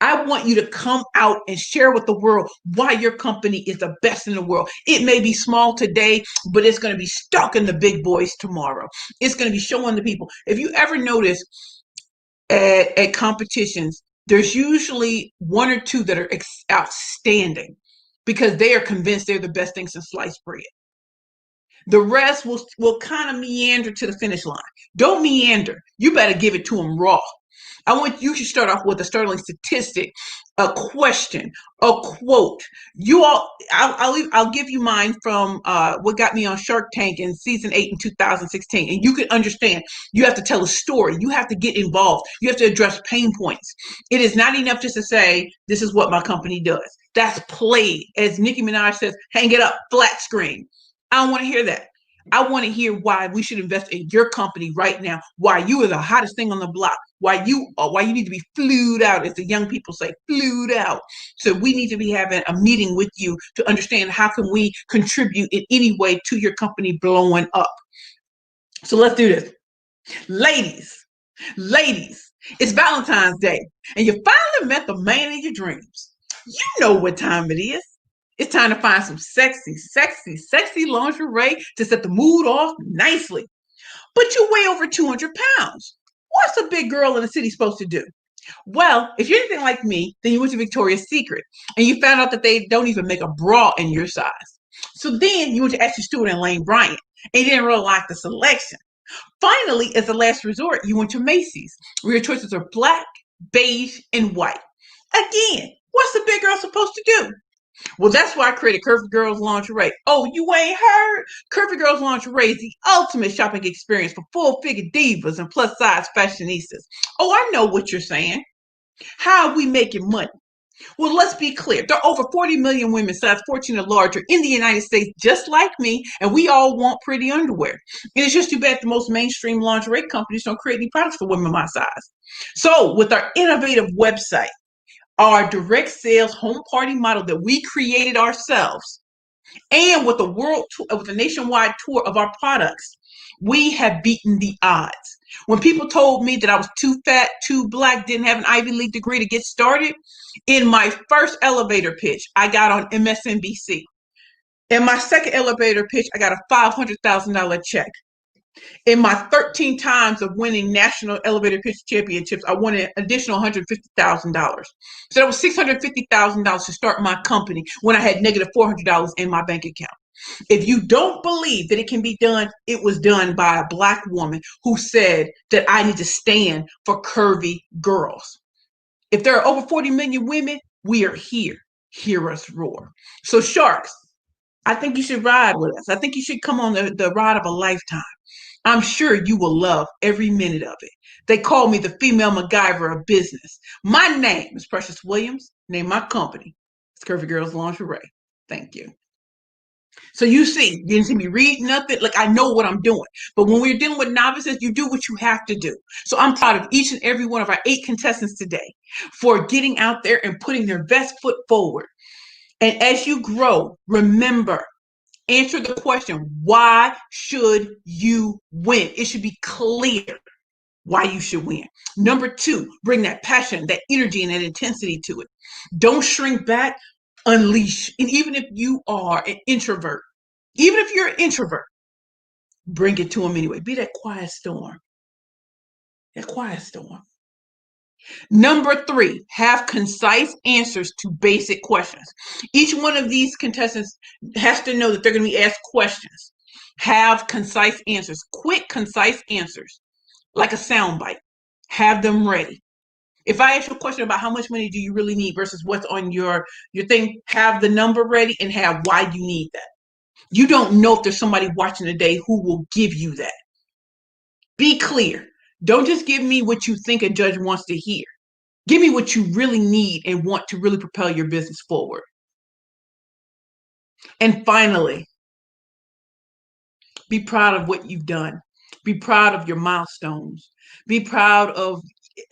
S2: I want you to come out and share with the world why your company is the best in the world. It may be small today, but it's going to be stuck in the big boys tomorrow. It's going to be showing the people. If you ever notice at competitions, there's usually 1 or 2 that are outstanding because they are convinced they're the best thing since sliced bread. The rest will kind of meander to the finish line. Don't meander. You better give it to them raw. I want you to start off with a startling statistic, a question, a quote. I'll give you mine from what got me on Shark Tank in season 8 in 2016, and you can understand. You have to tell a story. You have to get involved. You have to address pain points. It is not enough just to say this is what my company does. That's played, as Nicki Minaj says. Hang it up, flat screen. I don't want to hear that. I want to hear why we should invest in your company right now. Why you are the hottest thing on the block. Why you need to be flued out, as the young people say, flued out. So we need to be having a meeting with you to understand how can we contribute in any way to your company blowing up. So let's do this. Ladies, it's Valentine's Day, and you finally met the man of your dreams. You know what time it is. It's time to find some sexy lingerie to set the mood off nicely. But you weigh over 200 pounds. What's a big girl in the city supposed to do? Well, if you're anything like me, then you went to Victoria's Secret and you found out that they don't even make a bra in your size. So then you went to Ashley Stewart and Lane Bryant and you didn't really like the selection. Finally, as a last resort, you went to Macy's, where your choices are black, beige, and white. Again, what's the big girl supposed to do? Well, that's why I created Curvy Girls Lingerie. Oh, you ain't heard? Curvy Girls Lingerie is the ultimate shopping experience for full-figure divas and plus-size fashionistas. Oh, I know what you're saying. How are we making money? Well, let's be clear. There are over 40 million women size 14 or larger in the United States, just like me, and we all want pretty underwear. And it's just too bad the most mainstream lingerie companies don't create any products for women my size. So, with our innovative website, our direct sales home party model that we created ourselves, and with a nationwide tour of our products, we have beaten the odds. When people told me that I was too fat, too black, didn't have an Ivy League degree to get started, in my first elevator pitch, I got on MSNBC. In my second elevator pitch, I got a $500,000 check. In my 13 times of winning national elevator pitch championships, I won an additional $150,000. So that was $650,000 to start my company when I had negative $400 in my bank account. If you don't believe that it can be done, it was done by a Black woman who said that I need to stand for curvy girls. If there are over 40 million women, we are here. Hear us roar. So sharks, I think you should ride with us. I think you should come on the ride of a lifetime. I'm sure you will love every minute of it. They call me the female MacGyver of business. My name is Precious Williams. Name my company. It's Curvy Girls Lingerie. Thank you. So you see, you didn't see me read nothing. Like, I know what I'm doing. But when we're dealing with novices, you do what you have to do. So I'm proud of each and every one of our 8 contestants today for getting out there and putting their best foot forward. And as you grow, remember, Answer the question, why should you win? It should be clear why you should win. Number 2, bring that passion, that energy, and that intensity to it. Don't shrink back, unleash. And even if you are an introvert, bring it to them anyway. Be that quiet storm. That quiet storm. Number 3, have concise answers to basic questions. Each one of these contestants has to know that they're going to be asked questions. Have concise answers, quick, concise answers, like a soundbite. Have them ready. If I ask you a question about how much money do you really need versus what's on your thing, have the number ready and have why you need that. You don't know if there's somebody watching today who will give you that. Be clear. Don't just give me what you think a judge wants to hear. Give me what you really need and want to really propel your business forward. And finally, be proud of what you've done. Be proud of your milestones. Be proud of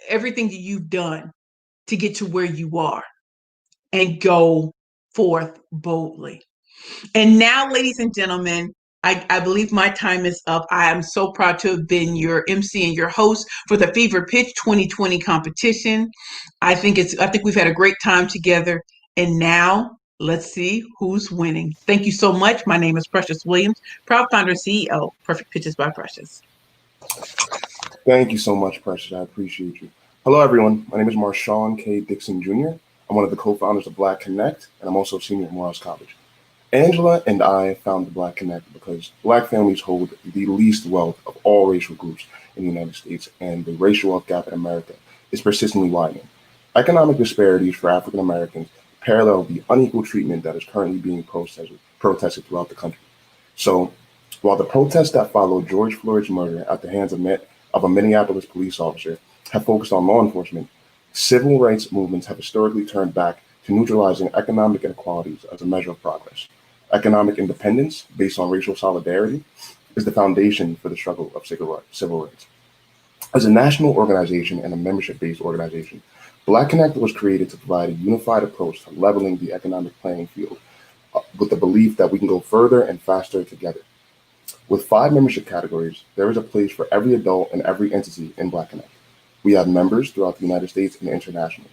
S2: everything that you've done to get to where you are, and go forth boldly. And now, ladies and gentlemen, I believe my time is up. I am so proud to have been your MC and your host for the FeverPitch 2020 competition. I think we've had a great time together. And now let's see who's winning. Thank you so much. My name is Precious Williams, proud founder and CEO, Perfect Pitches by Precious.
S12: Thank you so much, Precious. I appreciate you. Hello, everyone. My name is Marshawn K. Dixon Jr. I'm one of the co-founders of Black Connect, and I'm also a senior at Morehouse College. Angela and I founded Black Connect because Black families hold the least wealth of all racial groups in the United States, and the racial wealth gap in America is persistently widening. Economic disparities for African Americans parallel the unequal treatment that is currently being protested throughout the country. So, while the protests that followed George Floyd's murder at the hands of a Minneapolis police officer have focused on law enforcement, civil rights movements have historically turned back to neutralizing economic inequalities as a measure of progress. Economic independence, based on racial solidarity, is the foundation for the struggle of civil rights. As a national organization and a membership-based organization, Black Connect was created to provide a unified approach to leveling the economic playing field with the belief that we can go further and faster together. With 5 membership categories, there is a place for every adult and every entity in Black Connect. We have members throughout the United States and internationally.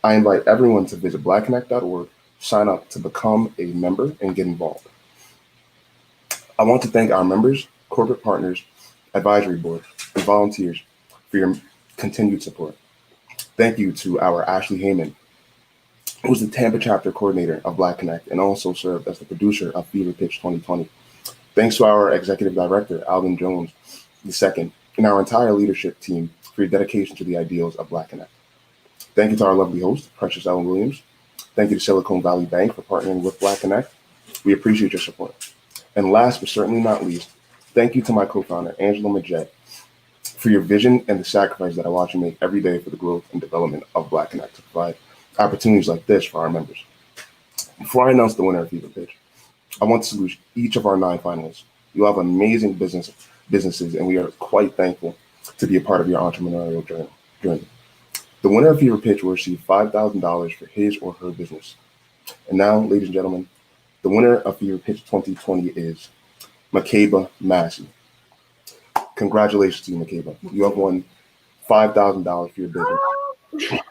S12: I invite everyone to visit blackconnect.org, sign up to become a member, and get involved. I want to thank our members, corporate partners, advisory board, and volunteers for your continued support. Thank you to our Ashley Heyman, who was the Tampa chapter coordinator of Black Connect and also served as the producer of FeverPitch 2020. Thanks to our executive director, Alvin Jones II, and our entire leadership team for your dedication to the ideals of Black Connect. Thank you to our lovely host, Precious Ellen Williams. Thank you to Silicon Valley Bank for partnering with Black Connect. We appreciate your support. And last but certainly not least, thank you to my co-founder, Angela Majette, for your vision and the sacrifice that I watch you make every day for the growth and development of Black Connect to provide opportunities like this for our members. Before I announce the winner of FeverPitch, I want to salute each of our 9 finalists. You have amazing businesses, and we are quite thankful to be a part of your entrepreneurial journey. The winner of FeverPitch will receive $5,000 for his or her business. And now, ladies and gentlemen, the winner of FeverPitch 2020 is Makeba Massey. Congratulations to you, Makeba. You have won $5,000 for your business.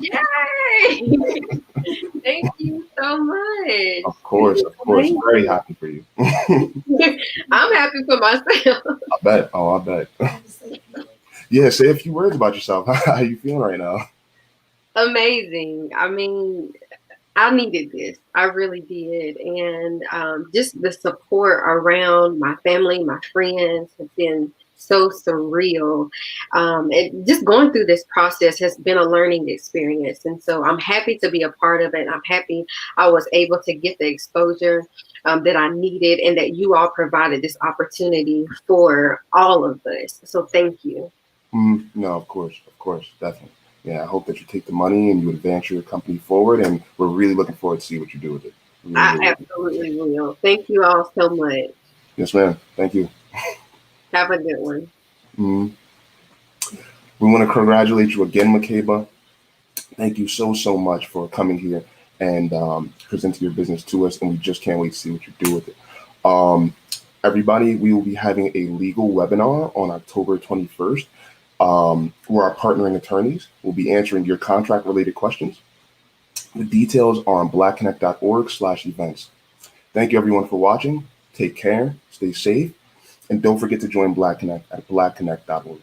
S8: Yay! Thank you so much.
S12: Of course. Very happy for you.
S8: I'm happy for myself.
S12: I bet. Yeah, say a few words about yourself. How are you feeling right now?
S8: Amazing. I mean, I needed this. I really did. And just the support around my family, my friends has been so surreal. And just going through this process has been a learning experience. And so I'm happy to be a part of it. I'm happy I was able to get the exposure that I needed and that you all provided this opportunity for all of us. So thank you.
S12: No, of course, definitely. Yeah, I hope that you take the money and you advance your company forward, and we're really looking forward to see what you do with it.
S8: I absolutely will. Thank you all so much.
S12: Yes, ma'am. Thank you.
S8: Have a good one.
S12: We want to congratulate you again, Makeba. Thank you so much for coming here and present your business to us. And we just can't wait to see what you do with it. Everybody, we will be having a legal webinar on October 21st, where our partnering attorneys will be answering your contract-related questions. The details are on blackconnect.org/events. Thank you, everyone, for watching. Take care, stay safe, and don't forget to join Black Connect at blackconnect.org.